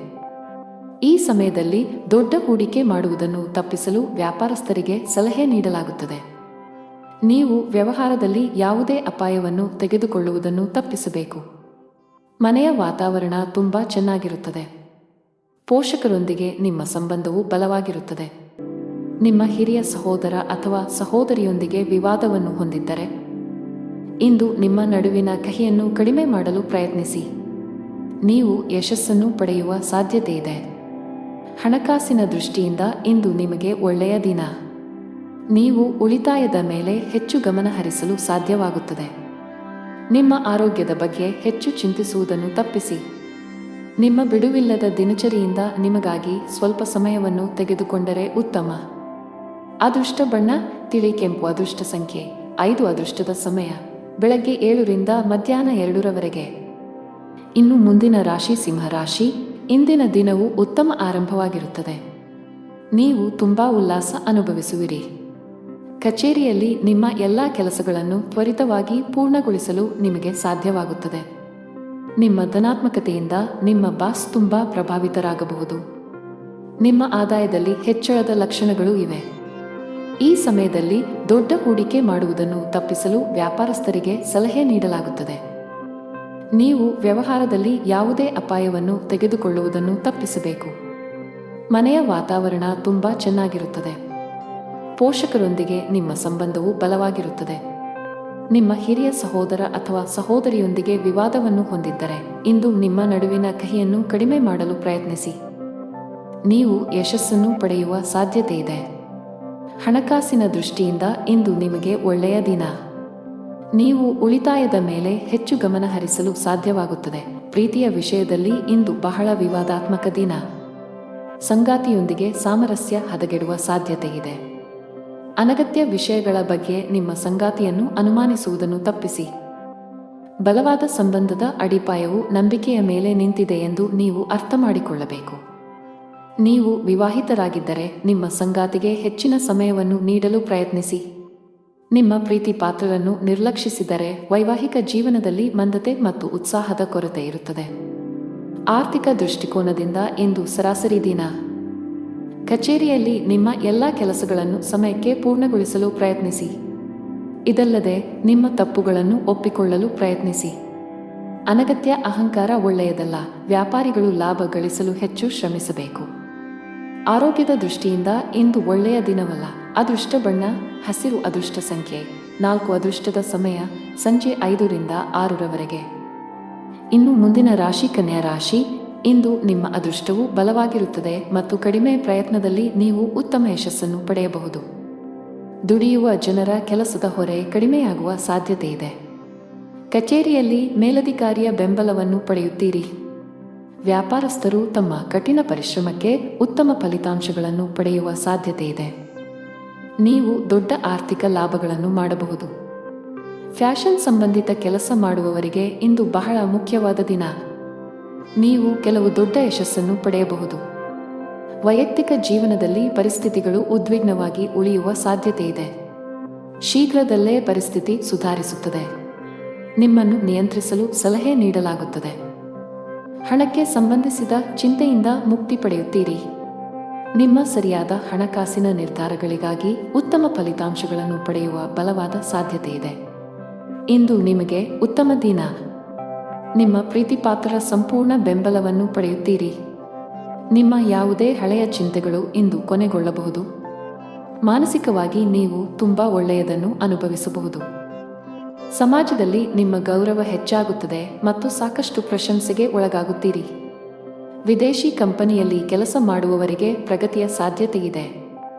[SPEAKER 1] ಈ ಸಮಯದಲ್ಲಿ ದೊಡ್ಡ ಹೂಡಿಕೆ ಮಾಡುವುದನ್ನು ತಪ್ಪಿಸಲು ವ್ಯಾಪಾರಸ್ಥರಿಗೆ ಸಲಹೆ ನೀಡಲಾಗುತ್ತದೆ. ನೀವು ವ್ಯವಹಾರದಲ್ಲಿ ಯಾವುದೇ ಅಪಾಯವನ್ನು ತೆಗೆದುಕೊಳ್ಳುವುದನ್ನು ತಪ್ಪಿಸಬೇಕು. ಮನೆಯ ವಾತಾವರಣ ತುಂಬಾ ಚೆನ್ನಾಗಿರುತ್ತದೆ. ಪೋಷಕರೊಂದಿಗೆ ನಿಮ್ಮ ಸಂಬಂಧವು ಬಲವಾಗಿರುತ್ತದೆ. ನಿಮ್ಮ ಹಿರಿಯ ಸಹೋದರ ಅಥವಾ ಸಹೋದರಿಯೊಂದಿಗೆ ವಿವಾದವನ್ನು ಹೊಂದಿದ್ದರೆ ಇಂದು ನಿಮ್ಮ ನಡುವಿನ ಕಹಿಯನ್ನು ಕಡಿಮೆ ಮಾಡಲು ಪ್ರಯತ್ನಿಸಿ. ನೀವು ಯಶಸ್ಸನ್ನು ಪಡೆಯುವ ಸಾಧ್ಯತೆ ಇದೆ. ಹಣಕಾಸಿನ ದೃಷ್ಟಿಯಿಂದ ಇಂದು ನಿಮಗೆ ಒಳ್ಳೆಯ ದಿನ. ನೀವು ಉಳಿತಾಯದ ಮೇಲೆ ಹೆಚ್ಚು ಗಮನ ಹರಿಸಲು ಸಾಧ್ಯವಾಗುತ್ತದೆ. ನಿಮ್ಮ ಆರೋಗ್ಯದ ಬಗ್ಗೆ ಹೆಚ್ಚು ಚಿಂತಿಸುವುದನ್ನು ತಪ್ಪಿಸಿ. ನಿಮ್ಮ ಬಿಡುವಿಲ್ಲದ ದಿನಚರಿಯಿಂದ ನಿಮಗಾಗಿ ಸ್ವಲ್ಪ ಸಮಯವನ್ನು ತೆಗೆದುಕೊಂಡರೆ ಉತ್ತಮ. ಅದೃಷ್ಟ ಬಣ್ಣ ತಿಳಿ ಕೆಂಪು. ಅದೃಷ್ಟ ಸಂಖ್ಯೆ 5. ಅದೃಷ್ಟದ ಸಮಯ ಬೆಳಗ್ಗೆ 7 ರಿಂದ ಮಧ್ಯಾಹ್ನ 2 ಇನ್ನು ಮುಂದಿನ ರಾಶಿ ಸಿಂಹ ರಾಶಿ. ಇಂದಿನ ದಿನವು ಉತ್ತಮ ಆರಂಭವಾಗಿರುತ್ತದೆ. ನೀವು ತುಂಬಾ ಉಲ್ಲಾಸ ಅನುಭವಿಸುವಿರಿ. ಕಚೇರಿಯಲ್ಲಿ ನಿಮ್ಮ ಎಲ್ಲಾ ಕೆಲಸಗಳನ್ನು ತ್ವರಿತವಾಗಿ ಪೂರ್ಣಗೊಳಿಸಲು ನಿಮಗೆ ಸಾಧ್ಯವಾಗುತ್ತದೆ. ನಿಮ್ಮ ಧನಾತ್ಮಕತೆಯಿಂದ ನಿಮ್ಮ ಬಾಸ್ ತುಂಬಾ ಪ್ರಭಾವಿತರಾಗಬಹುದು. ನಿಮ್ಮ ಆದಾಯದಲ್ಲಿ ಹೆಚ್ಚಳದ ಲಕ್ಷಣಗಳು ಇವೆ. ಈ ಸಮಯದಲ್ಲಿ ದೊಡ್ಡ ಹೂಡಿಕೆ ಮಾಡುವುದನ್ನು ತಪ್ಪಿಸಲು ವ್ಯಾಪಾರಸ್ಥರಿಗೆ ಸಲಹೆ ನೀಡಲಾಗುತ್ತದೆ. ನೀವು ವ್ಯವಹಾರದಲ್ಲಿ ಯಾವುದೇ ಅಪಾಯವನ್ನು ತೆಗೆದುಕೊಳ್ಳುವುದನ್ನು ತಪ್ಪಿಸಬೇಕು. ಮನೆಯ ವಾತಾವರಣ ತುಂಬಾ ಚೆನ್ನಾಗಿರುತ್ತದೆ. ಪೋಷಕರೊಂದಿಗೆ ನಿಮ್ಮ ಸಂಬಂಧವು ಬಲವಾಗಿರುತ್ತದೆ. ನಿಮ್ಮ ಹಿರಿಯ ಸಹೋದರ ಅಥವಾ ಸಹೋದರಿಯೊಂದಿಗೆ ವಿವಾದವನ್ನು ಹೊಂದಿದ್ದರೆ ಇಂದು ನಿಮ್ಮ ನಡುವಿನ ಕಹಿಯನ್ನು ಕಡಿಮೆ ಮಾಡಲು ಪ್ರಯತ್ನಿಸಿ. ನೀವು ಯಶಸ್ಸನ್ನು ಪಡೆಯುವ ಸಾಧ್ಯತೆ ಇದೆ. ಹಣಕಾಸಿನ ದೃಷ್ಟಿಯಿಂದ ಇಂದು ನಿಮಗೆ ಒಳ್ಳೆಯ ದಿನ. ನೀವು ಉಳಿತಾಯದ ಮೇಲೆ ಹೆಚ್ಚು ಗಮನ ಹರಿಸಲು ಸಾಧ್ಯವಾಗುತ್ತದೆ. ಪ್ರೀತಿಯ ವಿಷಯದಲ್ಲಿ ಇಂದು ಬಹಳ ವಿವಾದಾತ್ಮಕ ದಿನ. ಸಂಗಾತಿಯೊಂದಿಗೆ ಸಾಮರಸ್ಯ ಹದಗೆಡುವ ಸಾಧ್ಯತೆ ಇದೆ. ಅನಗತ್ಯ ವಿಷಯಗಳ ಬಗ್ಗೆ ನಿಮ್ಮ ಸಂಗಾತಿಯನ್ನು ಅನುಮಾನಿಸುವುದನ್ನು ತಪ್ಪಿಸಿ. ಬಲವಾದ ಸಂಬಂಧದ ಅಡಿಪಾಯವು ನಂಬಿಕೆಯ ಮೇಲೆ ನಿಂತಿದೆ ಎಂದು ನೀವು ಅರ್ಥ ಮಾಡಿಕೊಳ್ಳಬೇಕು. ನೀವು ವಿವಾಹಿತರಾಗಿದ್ದರೆ ನಿಮ್ಮ ಸಂಗಾತಿಗೆ ಹೆಚ್ಚಿನ ಸಮಯವನ್ನು ನೀಡಲು ಪ್ರಯತ್ನಿಸಿ. ನಿಮ್ಮ ಪ್ರೀತಿ ಪಾತ್ರರನ್ನು ನಿರ್ಲಕ್ಷಿಸಿದರೆ ವೈವಾಹಿಕ ಜೀವನದಲ್ಲಿ ಮಂದತೆ ಮತ್ತು ಉತ್ಸಾಹದ ಕೊರತೆ ಇರುತ್ತದೆ. ಆರ್ಥಿಕ ದೃಷ್ಟಿಕೋನದಿಂದ ಇಂದು ಸರಾಸರಿ ದಿನ. ಕಚೇರಿಯಲ್ಲಿ ನಿಮ್ಮ ಎಲ್ಲ ಕೆಲಸಗಳನ್ನು ಸಮಯಕ್ಕೆ ಪೂರ್ಣಗೊಳಿಸಲು ಪ್ರಯತ್ನಿಸಿ. ಇದಲ್ಲದೆ ನಿಮ್ಮ ತಪ್ಪುಗಳನ್ನು ಒಪ್ಪಿಕೊಳ್ಳಲು ಪ್ರಯತ್ನಿಸಿ. ಅನಗತ್ಯ ಅಹಂಕಾರ ಒಳ್ಳೆಯದಲ್ಲ. ವ್ಯಾಪಾರಿಗಳು ಲಾಭ ಗಳಿಸಲು ಹೆಚ್ಚು ಶ್ರಮಿಸಬೇಕು. ಆರೋಗ್ಯದ ದೃಷ್ಟಿಯಿಂದ ಇಂದು ಒಳ್ಳೆಯ ದಿನವಲ್ಲ. ಅದೃಷ್ಟ ಬಣ್ಣ ಹಸಿರು. ಅದೃಷ್ಟ ಸಂಖ್ಯೆ 4. ಅದೃಷ್ಟದ ಸಮಯ ಸಂಜೆ 5ರಿಂದ 6ರವರೆಗೆ. ಇನ್ನು ಮುಂದಿನ ರಾಶಿ ಕನ್ಯಾ ರಾಶಿ. ಇಂದು ನಿಮ್ಮ ಅದೃಷ್ಟವು ಬಲವಾಗಿರುತ್ತದೆ ಮತ್ತು ಕಡಿಮೆ ಪ್ರಯತ್ನದಲ್ಲಿ ನೀವು ಉತ್ತಮ ಯಶಸ್ಸನ್ನು ಪಡೆಯಬಹುದು. ದುಡಿಯುವ ಜನರ ಕೆಲಸದ ಹೊರೆ ಕಡಿಮೆಯಾಗುವ ಸಾಧ್ಯತೆ ಇದೆ. ಕಚೇರಿಯಲ್ಲಿ ಮೇಲಧಿಕಾರಿಯ ಬೆಂಬಲವನ್ನು ಪಡೆಯುತ್ತೀರಿ. ವ್ಯಾಪಾರಸ್ಥರು ತಮ್ಮ ಕಠಿಣ ಪರಿಶ್ರಮಕ್ಕೆ ಉತ್ತಮ ಫಲಿತಾಂಶಗಳನ್ನು ಪಡೆಯುವ ಸಾಧ್ಯತೆ ಇದೆ. ನೀವು ದೊಡ್ಡ ಆರ್ಥಿಕ ಲಾಭಗಳನ್ನು ಮಾಡಬಹುದು. ಫ್ಯಾಷನ್ ಸಂಬಂಧಿತ ಕೆಲಸ ಮಾಡುವವರಿಗೆ ಇಂದು ಬಹಳ ಮುಖ್ಯವಾದ ದಿನ. ನೀವು ಕೆಲವು ದೊಡ್ಡ ಯಶಸ್ಸನ್ನು ಪಡೆಯಬಹುದು. ವೈಯಕ್ತಿಕ ಜೀವನದಲ್ಲಿ ಪರಿಸ್ಥಿತಿಗಳು ಉದ್ವಿಗ್ನವಾಗಿ ಉಳಿಯುವ ಸಾಧ್ಯತೆ ಇದೆ. ಶೀಘ್ರದಲ್ಲೇ ಪರಿಸ್ಥಿತಿ ಸುಧಾರಿಸುತ್ತದೆ. ನಿಮ್ಮನ್ನು ನಿಯಂತ್ರಿಸಲು ಸಲಹೆ ನೀಡಲಾಗುತ್ತದೆ. ಹಣಕ್ಕೆ ಸಂಬಂಧಿಸಿದ ಚಿಂತೆಯಿಂದ ಮುಕ್ತಿ ಪಡೆಯುತ್ತೀರಿ. ನಿಮ್ಮ ಸರಿಯಾದ ಹಣಕಾಸಿನ ನಿರ್ಧಾರಗಳಿಗಾಗಿ ಉತ್ತಮ ಫಲಿತಾಂಶಗಳನ್ನು ಪಡೆಯುವ ಬಲವಾದ ಸಾಧ್ಯತೆ ಇದೆ. ಇಂದು ನಿಮಗೆ ಉತ್ತಮ ದಿನ. ನಿಮ್ಮ ಪ್ರೀತಿಪಾತ್ರರ ಸಂಪೂರ್ಣ ಬೆಂಬಲವನ್ನು ಪಡೆಯುತ್ತೀರಿ. ನಿಮ್ಮ ಯಾವುದೇ ಹಳೆಯ ಚಿಂತೆಗಳು ಇಂದು ಕೊನೆಗೊಳ್ಳಬಹುದು. ಮಾನಸಿಕವಾಗಿ ನೀವು ತುಂಬಾ ಒಳ್ಳೆಯದನ್ನು ಅನುಭವಿಸಬಹುದು. ಸಮಾಜದಲ್ಲಿ ನಿಮ್ಮ ಗೌರವ ಹೆಚ್ಚಾಗುತ್ತದೆ ಮತ್ತು ಸಾಕಷ್ಟು ಪ್ರಶಂಸೆಗೆ ಒಳಗಾಗುತ್ತೀರಿ. ವಿದೇಶಿ ಕಂಪನಿಯಲ್ಲಿ ಕೆಲಸ ಮಾಡುವವರಿಗೆ ಪ್ರಗತಿಯ ಸಾಧ್ಯತೆ ಇದೆ.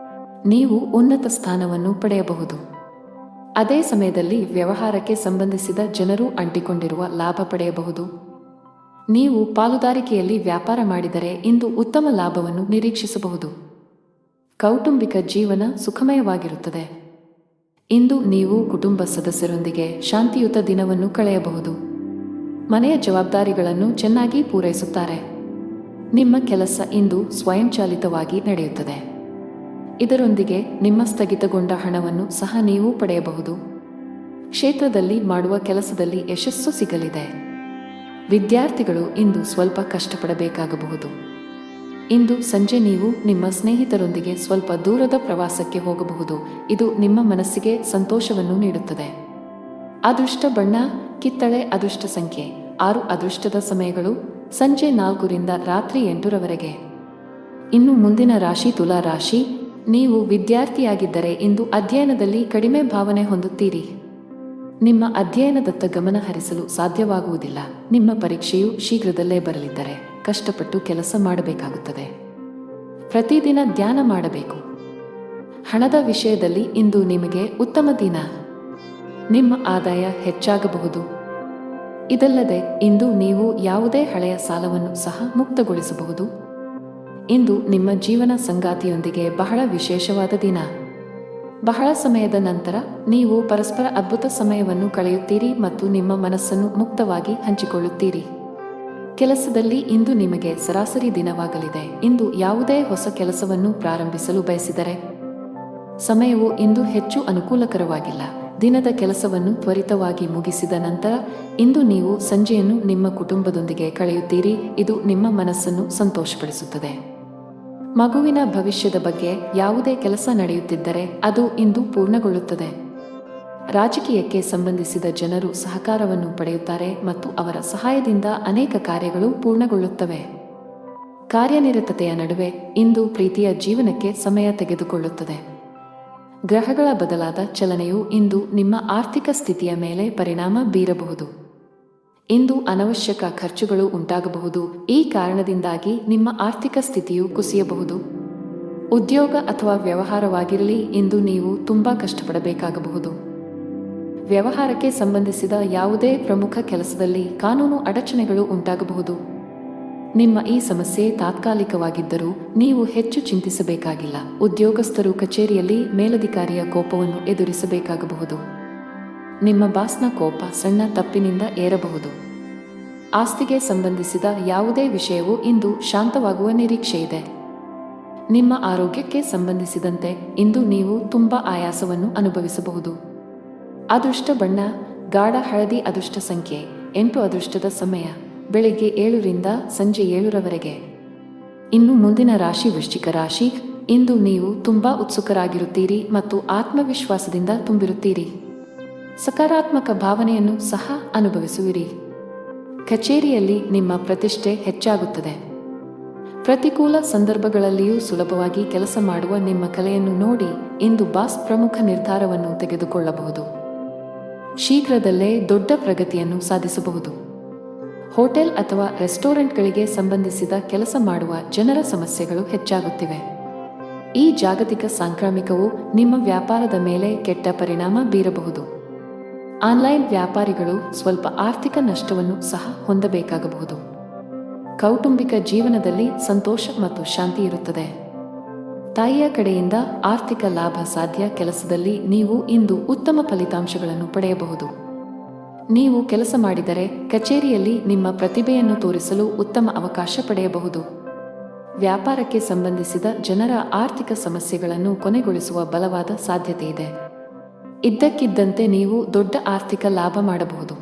[SPEAKER 1] ನೀವು ಉನ್ನತ ಸ್ಥಾನವನ್ನು ಪಡೆಯಬಹುದು. ಅದೇ ಸಮಯದಲ್ಲಿ ವ್ಯವಹಾರಕ್ಕೆ ಸಂಬಂಧಿಸಿದ ಜನರು ಅಂಟಿಕೊಂಡಿರುವ ಲಾಭ ಪಡೆಯಬಹುದು. ನೀವು ಪಾಲುದಾರಿಕೆಯಲ್ಲಿ ವ್ಯಾಪಾರ ಮಾಡಿದರೆ ಇಂದು ಉತ್ತಮ ಲಾಭವನ್ನು ನಿರೀಕ್ಷಿಸಬಹುದು. ಕೌಟುಂಬಿಕ ಜೀವನ ಸುಖಮಯವಾಗಿರುತ್ತದೆ. ಇಂದು ನೀವು ಕುಟುಂಬ ಸದಸ್ಯರೊಂದಿಗೆ ಶಾಂತಿಯುತ ದಿನವನ್ನು ಕಳೆಯಬಹುದು. ಮನೆಯ ಜವಾಬ್ದಾರಿಗಳನ್ನು ಚೆನ್ನಾಗಿ ಪೂರೈಸುತ್ತಾರೆ. ನಿಮ್ಮ ಕೆಲಸ ಇಂದು ಸ್ವಯಂಚಾಲಿತವಾಗಿ ನಡೆಯುತ್ತದೆ. ಇದರೊಂದಿಗೆ ನಿಮ್ಮ ಸ್ಥಗಿತಗೊಂಡ ಹಣವನ್ನು ಸಹ ನೀವು ಪಡೆಯಬಹುದು. ಕ್ಷೇತ್ರದಲ್ಲಿ ಮಾಡುವ ಕೆಲಸದಲ್ಲಿ ಯಶಸ್ಸು ಸಿಗಲಿದೆ. ವಿದ್ಯಾರ್ಥಿಗಳು ಇಂದು ಸ್ವಲ್ಪ ಕಷ್ಟಪಡಬೇಕಾಗಬಹುದು. ಇಂದು ಸಂಜೆ ನೀವು ನಿಮ್ಮ ಸ್ನೇಹಿತರೊಂದಿಗೆ ಸ್ವಲ್ಪ ದೂರದ ಪ್ರವಾಸಕ್ಕೆ ಹೋಗಬಹುದು. ಇದು ನಿಮ್ಮ ಮನಸ್ಸಿಗೆ ಸಂತೋಷವನ್ನು ನೀಡುತ್ತದೆ. ಅದೃಷ್ಟ ಬಣ್ಣ ಕಿತ್ತಳೆ. ಅದೃಷ್ಟ ಸಂಖ್ಯೆ 6. ಅದೃಷ್ಟದ ಸಮಯಗಳು ಸಂಜೆ 4ರಿಂದ ರಾತ್ರಿ 8ರವರೆಗೆ. ಇನ್ನು ಮುಂದಿನ ರಾಶಿ ತುಲಾ ರಾಶಿ. ನೀವು ವಿದ್ಯಾರ್ಥಿಯಾಗಿದ್ದರೆ ಇಂದು ಅಧ್ಯಯನದಲ್ಲಿ ಕಡಿಮೆ ಭಾವನೆ ಹೊಂದುತ್ತೀರಿ. ನಿಮ್ಮ ಅಧ್ಯಯನದತ್ತ ಗಮನ ಹರಿಸಲು ಸಾಧ್ಯವಾಗುವುದಿಲ್ಲ. ನಿಮ್ಮ ಪರೀಕ್ಷೆಯು ಶೀಘ್ರದಲ್ಲೇ ಬರಲಿದ್ದರೆ ಕಷ್ಟಪಟ್ಟು ಕೆಲಸ ಮಾಡಬೇಕಾಗುತ್ತದೆ. ಪ್ರತಿದಿನ ಧ್ಯಾನ ಮಾಡಬೇಕು. ಹಣದ ವಿಷಯದಲ್ಲಿ ಇಂದು ನಿಮಗೆ ಉತ್ತಮ ದಿನ. ನಿಮ್ಮ ಆದಾಯ ಹೆಚ್ಚಾಗಬಹುದು. ಇದಲ್ಲದೆ ಇಂದು ನೀವು ಯಾವುದೇ ಹಳೆಯ ಸಾಲವನ್ನು ಸಹ ಮುಕ್ತಗೊಳಿಸಬಹುದು. ಇಂದು ನಿಮ್ಮ ಜೀವನ ಸಂಗಾತಿಯೊಂದಿಗೆ ಬಹಳ ವಿಶೇಷವಾದ ದಿನ. ಬಹಳ ಸಮಯದ ನಂತರ ನೀವು ಪರಸ್ಪರ ಅದ್ಭುತ ಸಮಯವನ್ನು ಕಳೆಯುತ್ತೀರಿ ಮತ್ತು ನಿಮ್ಮ ಮನಸ್ಸನ್ನು ಮುಕ್ತವಾಗಿ ಹಂಚಿಕೊಳ್ಳುತ್ತೀರಿ. ಕೆಲಸದಲ್ಲಿ ಇಂದು ನಿಮಗೆ ಸರಾಸರಿ ದಿನವಾಗಲಿದೆ. ಇಂದು ಯಾವುದೇ ಹೊಸ ಕೆಲಸವನ್ನು ಪ್ರಾರಂಭಿಸಲು ಬಯಸಿದರೆ ಸಮಯವು ಇಂದು ಹೆಚ್ಚು ಅನುಕೂಲಕರವಾಗಿಲ್ಲ. ದಿನದ ಕೆಲಸವನ್ನು ತ್ವರಿತವಾಗಿ ಮುಗಿಸಿದ ನಂತರ ಇಂದು ನೀವು ಸಂಜೆಯನ್ನು ನಿಮ್ಮ ಕುಟುಂಬದೊಂದಿಗೆ ಕಳೆಯುತ್ತೀರಿ. ಇದು ನಿಮ್ಮ ಮನಸ್ಸನ್ನು ಸಂತೋಷಪಡಿಸುತ್ತದೆ. ಮಗುವಿನ ಭವಿಷ್ಯದ ಬಗ್ಗೆ ಯಾವುದೇ ಕೆಲಸ ನಡೆಯುತ್ತಿದ್ದರೆ ಅದು ಇಂದು ಪೂರ್ಣಗೊಳ್ಳುತ್ತದೆ. ರಾಜಕೀಯಕ್ಕೆ ಸಂಬಂಧಿಸಿದ ಜನರು ಸಹಕಾರವನ್ನು ಪಡೆಯುತ್ತಾರೆ ಮತ್ತು ಅವರ ಸಹಾಯದಿಂದ ಅನೇಕ ಕಾರ್ಯಗಳು ಪೂರ್ಣಗೊಳ್ಳುತ್ತವೆ. ಕಾರ್ಯನಿರತತೆಯ ನಡುವೆ ಇಂದು ಪ್ರೀತಿಯ ಜೀವನಕ್ಕೆ ಸಮಯ ತೆಗೆದುಕೊಳ್ಳುತ್ತದೆ. ಗ್ರಹಗಳ ಬದಲಾದ ಚಲನೆಯು ಇಂದು ನಿಮ್ಮ ಆರ್ಥಿಕ ಸ್ಥಿತಿಯ ಮೇಲೆ ಪರಿಣಾಮ ಬೀರಬಹುದು. ಇಂದು ಅನವಶ್ಯಕ ಖರ್ಚುಗಳು ಉಂಟಾಗಬಹುದು. ಈ ಕಾರಣದಿಂದಾಗಿ ನಿಮ್ಮ ಆರ್ಥಿಕ ಸ್ಥಿತಿಯು ಕುಸಿಯಬಹುದು. ಉದ್ಯೋಗ ಅಥವಾ ವ್ಯವಹಾರವಾಗಿರಲಿ, ಇಂದು ನೀವು ತುಂಬಾ ಕಷ್ಟಪಡಬೇಕಾಗಬಹುದು. ವ್ಯವಹಾರಕ್ಕೆ ಸಂಬಂಧಿಸಿದ ಯಾವುದೇ ಪ್ರಮುಖ ಕೆಲಸದಲ್ಲಿ ಕಾನೂನು ಅಡಚಣೆಗಳು ಉಂಟಾಗಬಹುದು. ನಿಮ್ಮ ಈ ಸಮಸ್ಯೆ ತಾತ್ಕಾಲಿಕವಾಗಿದ್ದರೂ ನೀವು ಹೆಚ್ಚು ಚಿಂತಿಸಬೇಕಾಗಿಲ್ಲ. ಉದ್ಯೋಗಸ್ಥರು ಕಚೇರಿಯಲ್ಲಿ ಮೇಲಧಿಕಾರಿಯ ಕೋಪವನ್ನು ಎದುರಿಸಬೇಕಾಗಬಹುದು. ನಿಮ್ಮ ಬಾಸ್ನ ಕೋಪ ಸಣ್ಣ ತಪ್ಪಿನಿಂದ ಏರಬಹುದು. ಆಸ್ತಿಗೆ ಸಂಬಂಧಿಸಿದ ಯಾವುದೇ ವಿಷಯವೂ ಇಂದು ಶಾಂತವಾಗುವ ನಿರೀಕ್ಷೆಯಿದೆ. ನಿಮ್ಮ ಆರೋಗ್ಯಕ್ಕೆ ಸಂಬಂಧಿಸಿದಂತೆ ಇಂದು ನೀವು ತುಂಬಾ ಆಯಾಸವನ್ನು ಅನುಭವಿಸಬಹುದು. ಅದೃಷ್ಟ ಬಣ್ಣ ಗಾಢ ಹಳದಿ. ಅದೃಷ್ಟ ಸಂಖ್ಯೆ 8. ಅದೃಷ್ಟದ ಸಮಯ ಬೆಳಿಗ್ಗೆ 7 ರಿಂದ ಸಂಜೆ 7 ರವರೆಗೆ. ಇನ್ನು ಮುಂದಿನ ರಾಶಿ ವೃಶ್ಚಿಕ ರಾಶಿ. ಇಂದು ನೀವು ತುಂಬಾ ಉತ್ಸುಕರಾಗಿರುತ್ತೀರಿ ಮತ್ತು ಆತ್ಮವಿಶ್ವಾಸದಿಂದ ತುಂಬಿರುತ್ತೀರಿ. ಸಕಾರಾತ್ಮಕ ಭಾವನೆಯನ್ನು ಸಹ ಅನುಭವಿಸುವಿರಿ. ಕಚೇರಿಯಲ್ಲಿ ನಿಮ್ಮ ಪ್ರತಿಷ್ಠೆ ಹೆಚ್ಚಾಗುತ್ತದೆ. ಪ್ರತಿಕೂಲ ಸಂದರ್ಭಗಳಲ್ಲಿಯೂ ಸುಲಭವಾಗಿ ಕೆಲಸ ಮಾಡುವ ನಿಮ್ಮ ಕಲೆಯನ್ನು ನೋಡಿ ಇಂದು ಬಾಸ್ ಪ್ರಮುಖ ನಿರ್ಧಾರವನ್ನು ತೆಗೆದುಕೊಳ್ಳಬಹುದು. ಶೀಘ್ರದಲ್ಲೇ ದೊಡ್ಡ ಪ್ರಗತಿಯನ್ನು ಸಾಧಿಸಬಹುದು. ಹೋಟೆಲ್ ಅಥವಾ ರೆಸ್ಟೋರೆಂಟ್ಗಳಿಗೆ ಸಂಬಂಧಿಸಿದ ಕೆಲಸ ಮಾಡುವ ಜನರ ಸಮಸ್ಯೆಗಳು ಹೆಚ್ಚಾಗುತ್ತಿವೆ. ಈ ಜಾಗತಿಕ ಸಾಂಕ್ರಾಮಿಕವು ನಿಮ್ಮ ವ್ಯಾಪಾರದ ಮೇಲೆ ಕೆಟ್ಟ ಪರಿಣಾಮ ಬೀರಬಹುದು. ಆನ್ಲೈನ್ ವ್ಯಾಪಾರಿಗಳು ಸ್ವಲ್ಪ ಆರ್ಥಿಕ ನಷ್ಟವನ್ನು ಸಹ ಹೊಂದಬೇಕಾಗಬಹುದು. ಕೌಟುಂಬಿಕ ಜೀವನದಲ್ಲಿ ಸಂತೋಷ ಮತ್ತು ಶಾಂತಿ ಇರುತ್ತದೆ. ತಾಯಿಯ ಕಡೆಯಿಂದ ಆರ್ಥಿಕ ಲಾಭ ಸಾಧ್ಯ. ಕೆಲಸದಲ್ಲಿ ನೀವು ಇಂದು ಉತ್ತಮ ಫಲಿತಾಂಶಗಳನ್ನು ಪಡೆಯಬಹುದು. ನೀವು ಕೆಲಸ ಮಾಡಿದರೆ ಕಚೇರಿಯಲ್ಲಿ ನಿಮ್ಮ ಪ್ರತಿಭೆಯನ್ನು ತೋರಿಸಲು ಉತ್ತಮ ಅವಕಾಶ ಪಡೆಯಬಹುದು. ವ್ಯಾಪಾರಕ್ಕೆ ಸಂಬಂಧಿಸಿದ ಜನರ ಆರ್ಥಿಕ ಸಮಸ್ಯೆಗಳನ್ನು ಕೊನೆಗೊಳಿಸುವ ಬಲವಾದ ಸಾಧ್ಯತೆಯಿದೆ. ಇದ್ದಕ್ಕಿದ್ದಂತೆ ನೀವು ದೊಡ್ಡ ಆರ್ಥಿಕ ಲಾಭ ಮಾಡಬಹುದು.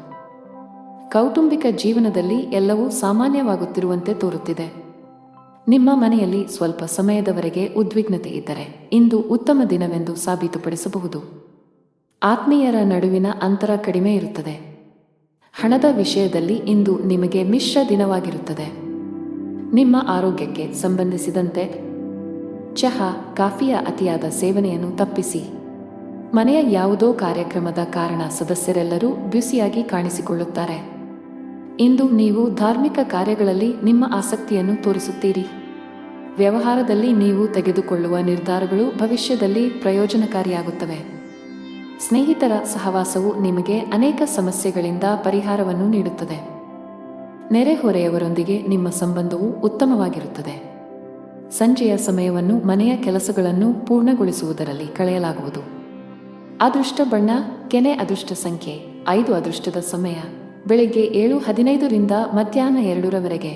[SPEAKER 1] ಕೌಟುಂಬಿಕ ಜೀವನದಲ್ಲಿ ಎಲ್ಲವೂ ಸಾಮಾನ್ಯವಾಗುತ್ತಿರುವಂತೆ ತೋರುತ್ತಿದೆ. ನಿಮ್ಮ ಮನೆಯಲ್ಲಿ ಸ್ವಲ್ಪ ಸಮಯದವರೆಗೆ ಉದ್ವಿಗ್ನತೆ ಇದ್ದರೆ ಇಂದು ಉತ್ತಮ ದಿನವೆಂದು ಸಾಬೀತುಪಡಿಸಬಹುದು. ಆತ್ಮೀಯರ ನಡುವಿನ ಅಂತರ ಕಡಿಮೆ ಇರುತ್ತದೆ. ಹಣದ ವಿಷಯದಲ್ಲಿ ಇಂದು ನಿಮಗೆ ಮಿಶ್ರ ದಿನವಾಗಿರುತ್ತದೆ. ನಿಮ್ಮ ಆರೋಗ್ಯಕ್ಕೆ ಸಂಬಂಧಿಸಿದಂತೆ ಚಹಾ, ಕಾಫಿಯ ಅತಿಯಾದ ಸೇವನೆಯನ್ನು ತಪ್ಪಿಸಿ. ಮನೆಯ ಯಾವುದೋ ಕಾರ್ಯಕ್ರಮದ ಕಾರಣ ಸದಸ್ಯರೆಲ್ಲರೂ ಬ್ಯುಸಿಯಾಗಿ ಕಾಣಿಸಿಕೊಳ್ಳುತ್ತಾರೆ. ಇಂದು ನೀವು ಧಾರ್ಮಿಕ ಕಾರ್ಯಗಳಲ್ಲಿ ನಿಮ್ಮ ಆಸಕ್ತಿಯನ್ನು ತೋರಿಸುತ್ತೀರಿ. ವ್ಯವಹಾರದಲ್ಲಿ ನೀವು ತೆಗೆದುಕೊಳ್ಳುವ ನಿರ್ಧಾರಗಳು ಭವಿಷ್ಯದಲ್ಲಿ ಪ್ರಯೋಜನಕಾರಿಯಾಗುತ್ತವೆ. ಸ್ನೇಹಿತರ ಸಹವಾಸವು ನಿಮಗೆ ಅನೇಕ ಸಮಸ್ಯೆಗಳಿಂದ ಪರಿಹಾರವನ್ನು ನೀಡುತ್ತದೆ. ನೆರೆಹೊರೆಯವರೊಂದಿಗೆ ನಿಮ್ಮ ಸಂಬಂಧವು ಉತ್ತಮವಾಗಿರುತ್ತದೆ. ಸಂಜೆಯ ಸಮಯವನ್ನು ಮನೆಯ ಕೆಲಸಗಳನ್ನು ಪೂರ್ಣಗೊಳಿಸುವುದರಲ್ಲಿ ಕಳೆಯಲಾಗುವುದು. ಅದೃಷ್ಟ ಬಣ್ಣ ಕೆನೆ. ಅದೃಷ್ಟ ಸಂಖ್ಯೆ 5. ಅದೃಷ್ಟದ ಸಮಯ ಬೆಳಿಗ್ಗೆ 7:15 ರಿಂದ ಮಧ್ಯಾಹ್ನ 2 ರವರೆಗೆ.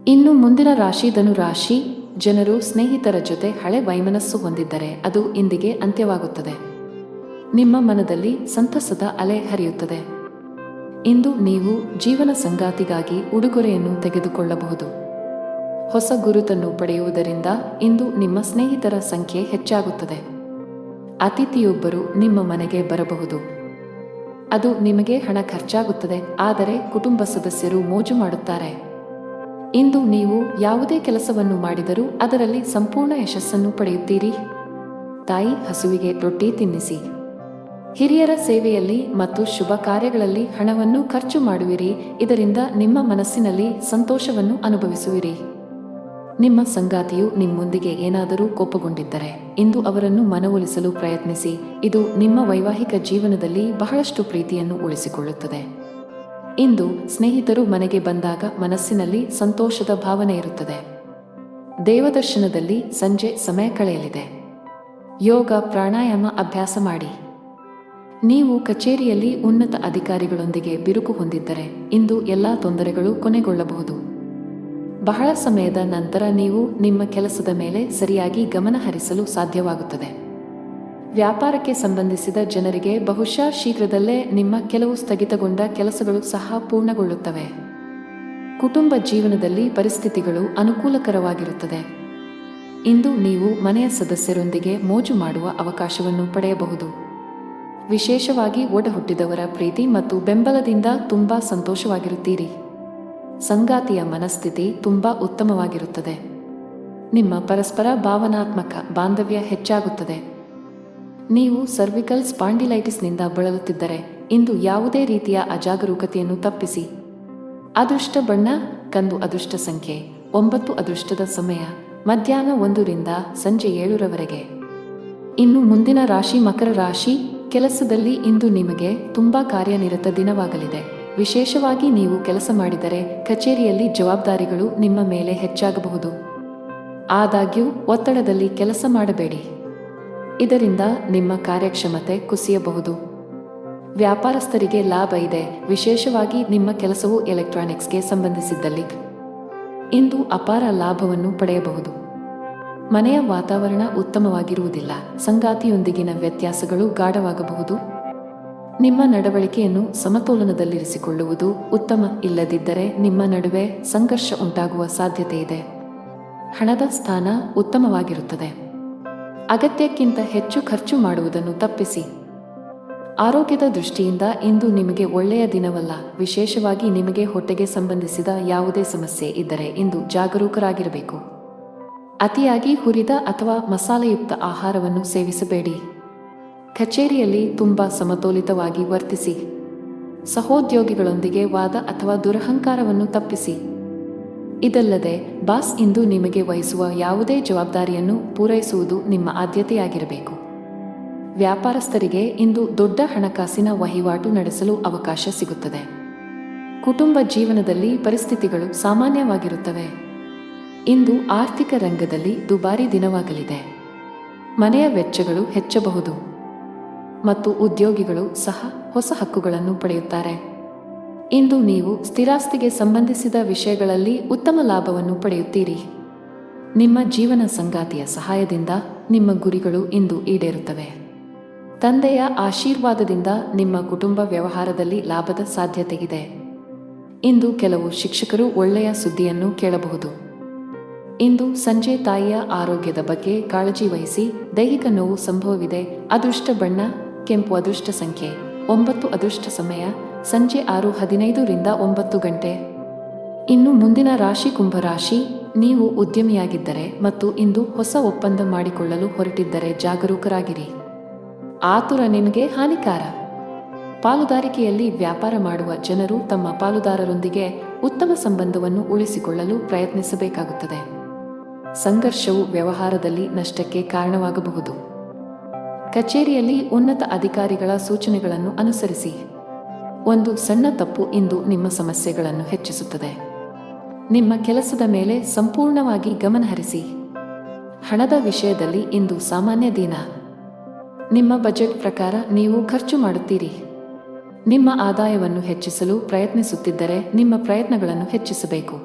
[SPEAKER 1] ಇನ್ನು ಮುಂದಿನ ರಾಶಿ ಧನು ರಾಶಿ. ಜನರು ಸ್ನೇಹಿತರ ಜೊತೆ ಹಳೆ ವೈಮನಸ್ಸು ಹೊಂದಿದ್ದರೆ ಅದು ಇಂದಿಗೆ ಅಂತ್ಯವಾಗುತ್ತದೆ. ನಿಮ್ಮ ಮನದಲ್ಲಿ ಸಂತಸದ ಅಲೆ ಹರಿಯುತ್ತದೆ. ಇಂದು ನೀವು ಜೀವನ ಸಂಗಾತಿಗಾಗಿ ಉಡುಗೊರೆಯನ್ನು ತೆಗೆದುಕೊಳ್ಳಬಹುದು. ಹೊಸ ಗುರುತನ್ನು ಪಡೆಯುವುದರಿಂದ ಇಂದು ನಿಮ್ಮ ಸ್ನೇಹಿತರ ಸಂಖ್ಯೆ ಹೆಚ್ಚಾಗುತ್ತದೆ. ಅತಿಥಿಯೊಬ್ಬರು ನಿಮ್ಮ ಮನೆಗೆ ಬರಬಹುದು. ಅದು ನಿಮಗೆ ಹಣ ಖರ್ಚಾಗುತ್ತದೆ, ಆದರೆ ಕುಟುಂಬ ಸದಸ್ಯರು ಮೋಜು ಮಾಡುತ್ತಾರೆ. ಇಂದು ನೀವು ಯಾವುದೇ ಕೆಲಸವನ್ನು ಮಾಡಿದರೂ ಅದರಲ್ಲಿ ಸಂಪೂರ್ಣ ಯಶಸ್ಸನ್ನು ಪಡೆಯುತ್ತೀರಿ. ತಾಯಿ ಹಸುವಿಗೆ ರೊಟ್ಟಿ ತಿನ್ನಿಸಿ. ಹಿರಿಯರ ಸೇವೆಯಲ್ಲಿ ಮತ್ತು ಶುಭ ಕಾರ್ಯಗಳಲ್ಲಿ ಹಣವನ್ನು ಖರ್ಚು ಮಾಡುವಿರಿ. ಇದರಿಂದ ನಿಮ್ಮ ಮನಸ್ಸಿನಲ್ಲಿ ಸಂತೋಷವನ್ನು ಅನುಭವಿಸುವಿರಿ. ನಿಮ್ಮ ಸಂಗಾತಿಯು ನಿಮ್ಮೊಂದಿಗೆ ಏನಾದರೂ ಕೋಪಗೊಂಡಿದ್ದರೆ ಇಂದು ಅವರನ್ನು ಮನವೊಲಿಸಲು ಪ್ರಯತ್ನಿಸಿ. ಇದು ನಿಮ್ಮ ವೈವಾಹಿಕ ಜೀವನದಲ್ಲಿ ಬಹಳಷ್ಟು ಪ್ರೀತಿಯನ್ನು ಉಳಿಸಿಕೊಳ್ಳುತ್ತದೆ. ಇಂದು ಸ್ನೇಹಿತರು ಮನೆಗೆ ಬಂದಾಗ ಮನಸ್ಸಿನಲ್ಲಿ ಸಂತೋಷದ ಭಾವನೆ ಇರುತ್ತದೆ. ದೇವದರ್ಶನದಲ್ಲಿ ಸಂಜೆ ಸಮಯ ಕಳೆಯಲಿದೆ. ಯೋಗ ಪ್ರಾಣಾಯಾಮ ಅಭ್ಯಾಸ ಮಾಡಿ. ನೀವು ಕಚೇರಿಯಲ್ಲಿ ಉನ್ನತ ಅಧಿಕಾರಿಗಳೊಂದಿಗೆ ಬಿರುಕು ಹೊಂದಿದ್ದರೆ ಇಂದು ಎಲ್ಲಾ ತೊಂದರೆಗಳು ಕೊನೆಗೊಳ್ಳಬಹುದು. ಬಹಳ ಸಮಯದ ನಂತರ ನೀವು ನಿಮ್ಮ ಕೆಲಸದ ಮೇಲೆ ಸರಿಯಾಗಿ ಗಮನ ಹರಿಸಲು ಸಾಧ್ಯವಾಗುತ್ತದೆ. ವ್ಯಾಪಾರಕ್ಕೆ ಸಂಬಂಧಿಸಿದ ಜನರಿಗೆ ಬಹುಶಃ ಶೀಘ್ರದಲ್ಲೇ ನಿಮ್ಮ ಕೆಲವು ಸ್ಥಗಿತಗೊಂಡ ಕೆಲಸಗಳು ಸಹ ಪೂರ್ಣಗೊಳ್ಳುತ್ತವೆ. ಕುಟುಂಬ ಜೀವನದಲ್ಲಿ ಪರಿಸ್ಥಿತಿಗಳು ಅನುಕೂಲಕರವಾಗಿರುತ್ತದೆ. ಇಂದು ನೀವು ಮನೆಯ ಸದಸ್ಯರೊಂದಿಗೆ ಮೋಜು ಮಾಡುವ ಅವಕಾಶವನ್ನು ಪಡೆಯಬಹುದು. ವಿಶೇಷವಾಗಿ ಒಡಹುಟ್ಟಿದವರ ಪ್ರೀತಿ ಮತ್ತು ಬೆಂಬಲದಿಂದ ತುಂಬಾ ಸಂತೋಷವಾಗಿರುತ್ತೀರಿ. ಸಂಗಾತಿಯ ಮನಸ್ಥಿತಿ ತುಂಬಾ ಉತ್ತಮವಾಗಿರುತ್ತದೆ. ನಿಮ್ಮ ಪರಸ್ಪರ ಭಾವನಾತ್ಮಕ ಬಾಂಧವ್ಯ ಹೆಚ್ಚಾಗುತ್ತದೆ. ನೀವು ಸರ್ವಿಕಲ್ ಸ್ಪಾಂಡಿಲೈಟಿಸ್ನಿಂದ ಬಳಲುತ್ತಿದ್ದರೆ ಇಂದು ಯಾವುದೇ ರೀತಿಯ ಅಜಾಗರೂಕತೆಯನ್ನು ತಪ್ಪಿಸಿ. ಅದೃಷ್ಟ ಬಣ್ಣ ಕಂದು. ಅದೃಷ್ಟ ಸಂಖ್ಯೆ 9. ಅದೃಷ್ಟದ ಸಮಯ ಮಧ್ಯಾಹ್ನ 1ರಿಂದ ಸಂಜೆ 7ರವರೆಗೆ. ಇನ್ನು ಮುಂದಿನ ರಾಶಿ ಮಕರ ರಾಶಿ. ಕೆಲಸದಲ್ಲಿ ಇಂದು ನಿಮಗೆ ತುಂಬಾ ಕಾರ್ಯನಿರತ ದಿನವಾಗಲಿದೆ. ವಿಶೇಷವಾಗಿ ನೀವು ಕೆಲಸ ಮಾಡಿದರೆ ಕಚೇರಿಯಲ್ಲಿ ಜವಾಬ್ದಾರಿಗಳು ನಿಮ್ಮ ಮೇಲೆ ಹೆಚ್ಚಾಗಬಹುದು. ಆದಾಗ್ಯೂ ಒತ್ತಡದಲ್ಲಿ ಕೆಲಸ ಮಾಡಬೇಡಿ, ಇದರಿಂದ ನಿಮ್ಮ ಕಾರ್ಯಕ್ಷಮತೆ ಕುಸಿಯಬಹುದು. ವ್ಯಾಪಾರಸ್ಥರಿಗೆ ಲಾಭ ಇದೆ, ವಿಶೇಷವಾಗಿ ನಿಮ್ಮ ಕೆಲಸವು ಎಲೆಕ್ಟ್ರಾನಿಕ್ಸ್ಗೆ ಸಂಬಂಧಿಸಿದ್ದಲ್ಲಿ ಇಂದು ಅಪಾರ ಲಾಭವನ್ನು ಪಡೆಯಬಹುದು. ಮನೆಯ ವಾತಾವರಣ ಉತ್ತಮವಾಗಿರುವುದಿಲ್ಲ, ಸಂಗಾತಿಯೊಂದಿಗಿನ ವ್ಯತ್ಯಾಸಗಳು ಗಾಢವಾಗಬಹುದು. ನಿಮ್ಮ ನಡವಳಿಕೆಯನ್ನು ಸಮತೋಲನದಲ್ಲಿರಿಸಿಕೊಳ್ಳುವುದು ಉತ್ತಮ, ಇಲ್ಲದಿದ್ದರೆ ನಿಮ್ಮ ನಡುವೆ ಸಂಘರ್ಷ ಉಂಟಾಗುವ ಸಾಧ್ಯತೆ ಇದೆ. ಹಣದ ಸ್ಥಾನ ಉತ್ತಮವಾಗಿರುತ್ತದೆ, ಅಗತ್ಯಕ್ಕಿಂತ ಹೆಚ್ಚು ಖರ್ಚು ಮಾಡುವುದನ್ನು ತಪ್ಪಿಸಿ. ಆರೋಗ್ಯದ ದೃಷ್ಟಿಯಿಂದ ಇಂದು ನಿಮಗೆ ಒಳ್ಳೆಯ ದಿನವಲ್ಲ, ವಿಶೇಷವಾಗಿ ನಿಮಗೆ ಹೊಟ್ಟೆಗೆ ಸಂಬಂಧಿಸಿದ ಯಾವುದೇ ಸಮಸ್ಯೆ ಇದ್ದರೆ ಇಂದು ಜಾಗರೂಕರಾಗಿರಬೇಕು. ಅತಿಯಾಗಿ ಹುರಿದ ಅಥವಾ ಮಸಾಲೆಯುಕ್ತ ಆಹಾರವನ್ನು ಸೇವಿಸಬೇಡಿ. ಕಚೇರಿಯಲ್ಲಿ ತುಂಬಾ ಸಮತೋಲಿತವಾಗಿ ವರ್ತಿಸಿ. ಸಹೋದ್ಯೋಗಿಗಳೊಂದಿಗೆ ವಾದ ಅಥವಾ ದುರಹಂಕಾರವನ್ನು ತಪ್ಪಿಸಿ. ಇದಲ್ಲದೆ ಬಾಸ್ ಇಂದು ನಿಮಗೆ ವಹಿಸುವ ಯಾವುದೇ ಜವಾಬ್ದಾರಿಯನ್ನು ಪೂರೈಸುವುದು ನಿಮ್ಮ ಆದ್ಯತೆಯಾಗಿರಬೇಕು. ವ್ಯಾಪಾರಸ್ಥರಿಗೆ ಇಂದು ದೊಡ್ಡ ಹಣಕಾಸಿನ ವಹಿವಾಟು ನಡೆಸಲು ಅವಕಾಶ ಸಿಗುತ್ತದೆ. ಕುಟುಂಬ ಜೀವನದಲ್ಲಿ ಪರಿಸ್ಥಿತಿಗಳು ಸಾಮಾನ್ಯವಾಗಿರುತ್ತವೆ. ಇಂದು ಆರ್ಥಿಕ ರಂಗದಲ್ಲಿ ದುಬಾರಿ ದಿನವಾಗಲಿದೆ. ಮನೆಯ ವೆಚ್ಚಗಳು ಹೆಚ್ಚಬಹುದು ಮತ್ತು ಉದ್ಯೋಗಿಗಳು ಸಹ ಹೊಸ ಹಕ್ಕುಗಳನ್ನು ಪಡೆಯುತ್ತಾರೆ. ಇಂದು ನೀವು ಸ್ಥಿರಾಸ್ತಿಗೆ ಸಂಬಂಧಿಸಿದ ವಿಷಯಗಳಲ್ಲಿ ಉತ್ತಮ ಲಾಭವನ್ನು ಪಡೆಯುತ್ತೀರಿ. ನಿಮ್ಮ ಜೀವನ ಸಂಗಾತಿಯ ಸಹಾಯದಿಂದ ನಿಮ್ಮ ಗುರಿಗಳು ಇಂದು ಈಡೇರುತ್ತವೆ. ತಂದೆಯ ಆಶೀರ್ವಾದದಿಂದ ನಿಮ್ಮ ಕುಟುಂಬ ವ್ಯವಹಾರದಲ್ಲಿ ಲಾಭದ ಸಾಧ್ಯತೆಯಿದೆ. ಇಂದು ಕೆಲವು ಶಿಕ್ಷಕರು ಒಳ್ಳೆಯ ಸುದ್ದಿಯನ್ನು ಕೇಳಬಹುದು. ಇಂದು ಸಂಜೆ ತಾಯಿಯ ಆರೋಗ್ಯದ ಬಗ್ಗೆ ಕಾಳಜಿ ವಹಿಸಿ. ದೈಹಿಕ ನೋವು ಸಂಭವವಿದೆ. ಅದೃಷ್ಟ ಬಣ್ಣ ಕೆಂಪು. ಅದೃಷ್ಟ ಸಂಖ್ಯೆ 9. ಅದೃಷ್ಟ ಸಮಯ ಸಂಜೆ 6:15ರಿಂದ 9 ಗಂಟೆ. ಇನ್ನು ಮುಂದಿನ ರಾಶಿ ಕುಂಭರಾಶಿ. ನೀವು ಉದ್ಯಮಿಯಾಗಿದ್ದರೆ ಮತ್ತು ಇಂದು ಹೊಸ ಒಪ್ಪಂದ ಮಾಡಿಕೊಳ್ಳಲು ಹೊರಟಿದ್ದರೆ ಜಾಗರೂಕರಾಗಿರಿ. ಆತುರ ನಿಮಗೆ ಹಾನಿಕಾರ. ಪಾಲುದಾರಿಕೆಯಲ್ಲಿ ವ್ಯಾಪಾರ ಮಾಡುವ ಜನರು ತಮ್ಮ ಪಾಲುದಾರರೊಂದಿಗೆ ಉತ್ತಮ ಸಂಬಂಧವನ್ನು ಉಳಿಸಿಕೊಳ್ಳಲು ಪ್ರಯತ್ನಿಸಬೇಕಾಗುತ್ತದೆ. ಸಂಘರ್ಷವು ವ್ಯವಹಾರದಲ್ಲಿ ನಷ್ಟಕ್ಕೆ ಕಾರಣವಾಗಬಹುದು. ಕಚೇರಿಯಲ್ಲಿ ಉನ್ನತ ಅಧಿಕಾರಿಗಳ ಸೂಚನೆಗಳನ್ನು ಅನುಸರಿಸಿ. ಒಂದು ಸಣ್ಣ ತಪ್ಪು ಇಂದು ನಿಮ್ಮ ಸಮಸ್ಯೆಗಳನ್ನು ಹೆಚ್ಚಿಸುತ್ತದೆ. ನಿಮ್ಮ ಕೆಲಸದ ಮೇಲೆ ಸಂಪೂರ್ಣವಾಗಿ ಗಮನಹರಿಸಿ. ಹಣದ ವಿಷಯದಲ್ಲಿ ಇಂದು ಸಾಮಾನ್ಯ ದಿನ. ನಿಮ್ಮ ಬಜೆಟ್ ಪ್ರಕಾರ ನೀವು ಖರ್ಚು ಮಾಡುತ್ತೀರಿ. ನಿಮ್ಮ ಆದಾಯವನ್ನು ಹೆಚ್ಚಿಸಲು ಪ್ರಯತ್ನಿಸುತ್ತಿದ್ದರೆ ನಿಮ್ಮ ಪ್ರಯತ್ನಗಳನ್ನು ಹೆಚ್ಚಿಸಬೇಕು.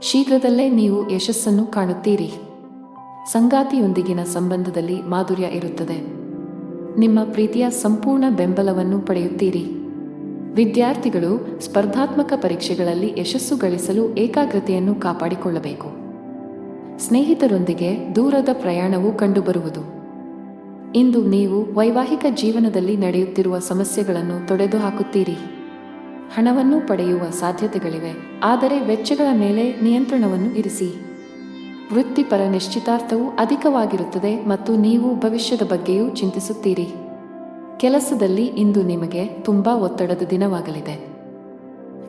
[SPEAKER 1] ಶೀಘ್ರದಲ್ಲೇ ನೀವು ಯಶಸ್ಸನ್ನು ಕಾಣುತ್ತೀರಿ. ಸಂಗಾತಿಯೊಂದಿಗಿನ ಸಂಬಂಧದಲ್ಲಿ ಮಾಧುರ್ಯ ಇರುತ್ತದೆ. ನಿಮ್ಮ ಪ್ರೀತಿಯ ಸಂಪೂರ್ಣ ಬೆಂಬಲವನ್ನು ಪಡೆಯುತ್ತೀರಿ. ವಿದ್ಯಾರ್ಥಿಗಳು ಸ್ಪರ್ಧಾತ್ಮಕ ಪರೀಕ್ಷೆಗಳಲ್ಲಿ ಯಶಸ್ಸು ಗಳಿಸಲು ಏಕಾಗ್ರತೆಯನ್ನು ಕಾಪಾಡಿಕೊಳ್ಳಬೇಕು. ಸ್ನೇಹಿತರೊಂದಿಗೆ ದೂರದ ಪ್ರಯಾಣವು ಕಂಡುಬರುವುದು. ಇಂದು ನೀವು ವೈವಾಹಿಕ ಜೀವನದಲ್ಲಿ ನಡೆಯುತ್ತಿರುವ ಸಮಸ್ಯೆಗಳನ್ನು ತೊಡೆದುಹಾಕುತ್ತೀರಿ. ಹಣವನ್ನು ಪಡೆಯುವ ಸಾಧ್ಯತೆಗಳಿವೆ, ಆದರೆ ವೆಚ್ಚಗಳ ಮೇಲೆ ನಿಯಂತ್ರಣವನ್ನು ಇರಿಸಿ. ವೃತ್ತಿಪರ ನಿಶ್ಚಿತಾರ್ಥವು ಅಧಿಕವಾಗಿರುತ್ತದೆ ಮತ್ತು ನೀವು ಭವಿಷ್ಯದ ಬಗ್ಗೆಯೂ ಚಿಂತಿಸುತ್ತೀರಿ. ಕೆಲಸದಲ್ಲಿ ಇಂದು ನಿಮಗೆ ತುಂಬಾ ಒತ್ತಡದ ದಿನವಾಗಲಿದೆ.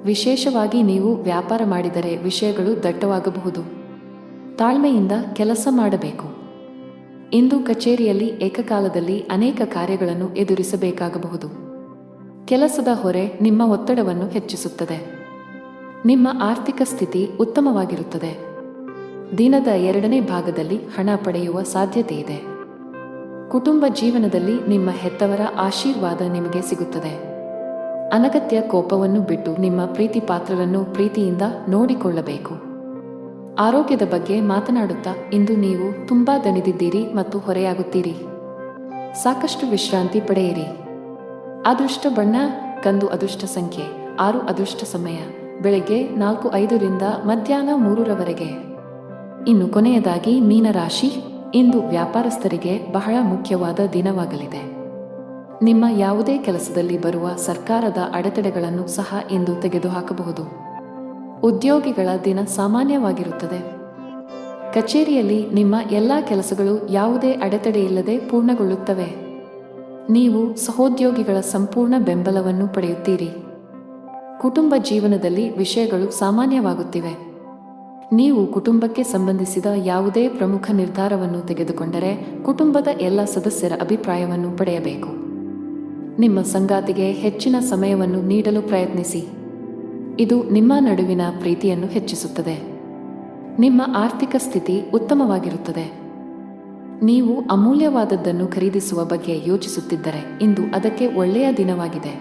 [SPEAKER 1] ವಿಶೇಷವಾಗಿ ನೀವು ವ್ಯಾಪಾರ ಮಾಡಿದರೆ ವಿಷಯಗಳು ದಟ್ಟವಾಗಬಹುದು. ತಾಳ್ಮೆಯಿಂದ ಕೆಲಸ ಮಾಡಬೇಕು. ಇಂದು ಕಚೇರಿಯಲ್ಲಿ ಏಕಕಾಲದಲ್ಲಿ ಅನೇಕ ಕಾರ್ಯಗಳನ್ನು ಎದುರಿಸಬೇಕಾಗಬಹುದು. ಕೆಲಸದ ಹೊರೆ ನಿಮ್ಮ ಒತ್ತಡವನ್ನು ಹೆಚ್ಚಿಸುತ್ತದೆ. ನಿಮ್ಮ ಆರ್ಥಿಕ ಸ್ಥಿತಿ ಉತ್ತಮವಾಗಿರುತ್ತದೆ. ದಿನದ 2ನೇ ಭಾಗದಲ್ಲಿ ಹಣ ಪಡೆಯುವ ಸಾಧ್ಯತೆಯಿದೆ. ಕುಟುಂಬ ಜೀವನದಲ್ಲಿ ನಿಮ್ಮ ಹೆತ್ತವರ ಆಶೀರ್ವಾದ ನಿಮಗೆ ಸಿಗುತ್ತದೆ. ಅನಗತ್ಯ ಕೋಪವನ್ನು ಬಿಟ್ಟು ನಿಮ್ಮ ಪ್ರೀತಿ ಪಾತ್ರರನ್ನು ಪ್ರೀತಿಯಿಂದ ನೋಡಿಕೊಳ್ಳಬೇಕು. ಆರೋಗ್ಯದ ಬಗ್ಗೆ ಮಾತನಾಡುತ್ತಾ ಇಂದು ನೀವು ತುಂಬಾ ದಣಿದಿದ್ದೀರಿ ಮತ್ತು ಹೊರೆಯಾಗುತ್ತೀರಿ. ಸಾಕಷ್ಟು ವಿಶ್ರಾಂತಿ ಪಡೆಯಿರಿ. ಅದೃಷ್ಟ ಬಣ್ಣ ಕಂದು. ಅದೃಷ್ಟ ಸಂಖ್ಯೆ 6. ಅದೃಷ್ಟ ಸಮಯ ಬೆಳಗ್ಗೆ 4:05ರಿಂದ ಮಧ್ಯಾಹ್ನ 3ರವರೆಗೆ. ಇನ್ನು ಕೊನೆಯದಾಗಿ ಮೀನರಾಶಿ. ಇಂದು ವ್ಯಾಪಾರಸ್ಥರಿಗೆ ಬಹಳ ಮುಖ್ಯವಾದ ದಿನವಾಗಲಿದೆ. ನಿಮ್ಮ ಯಾವುದೇ ಕೆಲಸದಲ್ಲಿ ಬರುವ ಸರ್ಕಾರದ ಅಡೆತಡೆಗಳನ್ನು ಸಹ ಇಂದು ತೆಗೆದುಹಾಕಬಹುದು. ಉದ್ಯೋಗಿಗಳ ದಿನ ಸಾಮಾನ್ಯವಾಗಿರುತ್ತದೆ. ಕಚೇರಿಯಲ್ಲಿ ನಿಮ್ಮ ಎಲ್ಲಾ ಕೆಲಸಗಳು ಯಾವುದೇ ಅಡೆತಡೆಯಿಲ್ಲದೆ ಪೂರ್ಣಗೊಳ್ಳುತ್ತವೆ. ನೀವು ಸಹೋದ್ಯೋಗಿಗಳ ಸಂಪೂರ್ಣ ಬೆಂಬಲವನ್ನು ಪಡೆಯುತ್ತೀರಿ. ಕುಟುಂಬ ಜೀವನದಲ್ಲಿ ವಿಷಯಗಳು ಸಾಮಾನ್ಯವಾಗುತ್ತಿವೆ. ನೀವು ಕುಟುಂಬಕ್ಕೆ ಸಂಬಂಧಿಸಿದ ಯಾವುದೇ ಪ್ರಮುಖ ನಿರ್ಧಾರವನ್ನು ತೆಗೆದುಕೊಂಡರೆ ಕುಟುಂಬದ ಎಲ್ಲ ಸದಸ್ಯರ ಅಭಿಪ್ರಾಯವನ್ನು ಪಡೆಯಬೇಕು. ನಿಮ್ಮ ಸಂಗಾತಿಗೆ ಹೆಚ್ಚಿನ ಸಮಯವನ್ನು ನೀಡಲು ಪ್ರಯತ್ನಿಸಿ. ಇದು ನಿಮ್ಮ ನಡುವಿನ ಪ್ರೀತಿಯನ್ನು ಹೆಚ್ಚಿಸುತ್ತದೆ. ನಿಮ್ಮ ಆರ್ಥಿಕ ಸ್ಥಿತಿ ಉತ್ತಮವಾಗಿರುತ್ತದೆ. ನೀವು ಅಮೂಲ್ಯವಾದದ್ದನ್ನು ಖರೀದಿಸುವ ಬಗ್ಗೆ ಯೋಚಿಸುತ್ತಿದ್ದರೆ ಇಂದು ಅದಕ್ಕೆ ಒಳ್ಳೆಯ ದಿನವಾಗಿದೆ.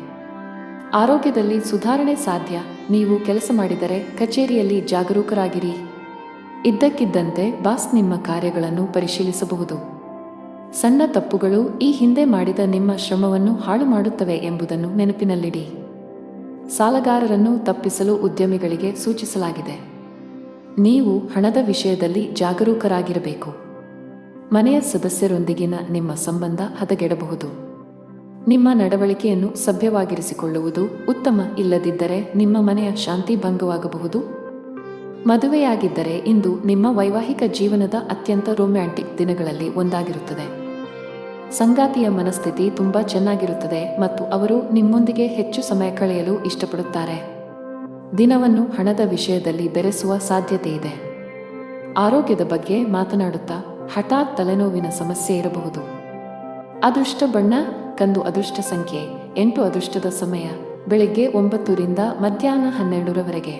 [SPEAKER 1] ಆರೋಗ್ಯದಲ್ಲಿ ಸುಧಾರಣೆ ಸಾಧ್ಯ. ನೀವು ಕೆಲಸ ಮಾಡಿದರೆ ಕಚೇರಿಯಲ್ಲಿ ಜಾಗರೂಕರಾಗಿರಿ. ಇದ್ದಕ್ಕಿದ್ದಂತೆ ಬಾಸ್ ನಿಮ್ಮ ಕಾರ್ಯಗಳನ್ನು ಪರಿಶೀಲಿಸಬಹುದು. ಸಣ್ಣ ತಪ್ಪುಗಳು ಈ ಹಿಂದೆ ಮಾಡಿದ ನಿಮ್ಮ ಶ್ರಮವನ್ನು ಹಾಳು ಮಾಡುತ್ತವೆ ಎಂಬುದನ್ನು ನೆನಪಿನಲ್ಲಿಡಿ. ಸಾಲಗಾರರನ್ನು ತಪ್ಪಿಸಲು ಉದ್ಯಮಿಗಳಿಗೆ ಸೂಚಿಸಲಾಗಿದೆ. ನೀವು ಹಣದ ವಿಷಯದಲ್ಲಿ ಜಾಗರೂಕರಾಗಿರಬೇಕು. ಮನೆಯ ಸದಸ್ಯರೊಂದಿಗಿನ ನಿಮ್ಮ ಸಂಬಂಧ ಹದಗೆಡಬಹುದು. ನಿಮ್ಮ ನಡವಳಿಕೆಯನ್ನು ಸಭ್ಯವಾಗಿರಿಸಿಕೊಳ್ಳುವುದು ಉತ್ತಮ. ಇಲ್ಲದಿದ್ದರೆ ನಿಮ್ಮ ಮನೆಯ ಶಾಂತಿ ಭಂಗವಾಗಬಹುದು. ಮದುವೆಯಾಗಿದ್ದರೆ ಇಂದು ನಿಮ್ಮ ವೈವಾಹಿಕ ಜೀವನದ ಅತ್ಯಂತ ರೊಮ್ಯಾಂಟಿಕ್ ದಿನಗಳಲ್ಲಿ ಒಂದಾಗಿರುತ್ತದೆ. ಸಂಗಾತಿಯ ಮನಸ್ಥಿತಿ ತುಂಬಾ ಚೆನ್ನಾಗಿರುತ್ತದೆ ಮತ್ತು ಅವರು ನಿಮ್ಮೊಂದಿಗೆ ಹೆಚ್ಚು ಸಮಯ ಕಳೆಯಲು ಇಷ್ಟಪಡುತ್ತಾರೆ. ದಿನವನ್ನು ಹಣದ ವಿಷಯದಲ್ಲಿ ಬೆರೆಸುವ ಸಾಧ್ಯತೆಯಿದೆ. ಆರೋಗ್ಯದ ಬಗ್ಗೆ ಮಾತನಾಡುತ್ತಾ ಹಠಾತ್ ತಲೆನೋವಿನ ಸಮಸ್ಯೆ ಇರಬಹುದು. ಅದೃಷ್ಟ ಬಣ್ಣ ಕಂದು. ಅದೃಷ್ಟ ಸಂಖ್ಯೆ 8. ಅದೃಷ್ಟದ ಸಮಯ ಬೆಳಿಗ್ಗೆ 9 ರಿಂದ ಮಧ್ಯಾಹ್ನ 12 ರವರೆಗೆ.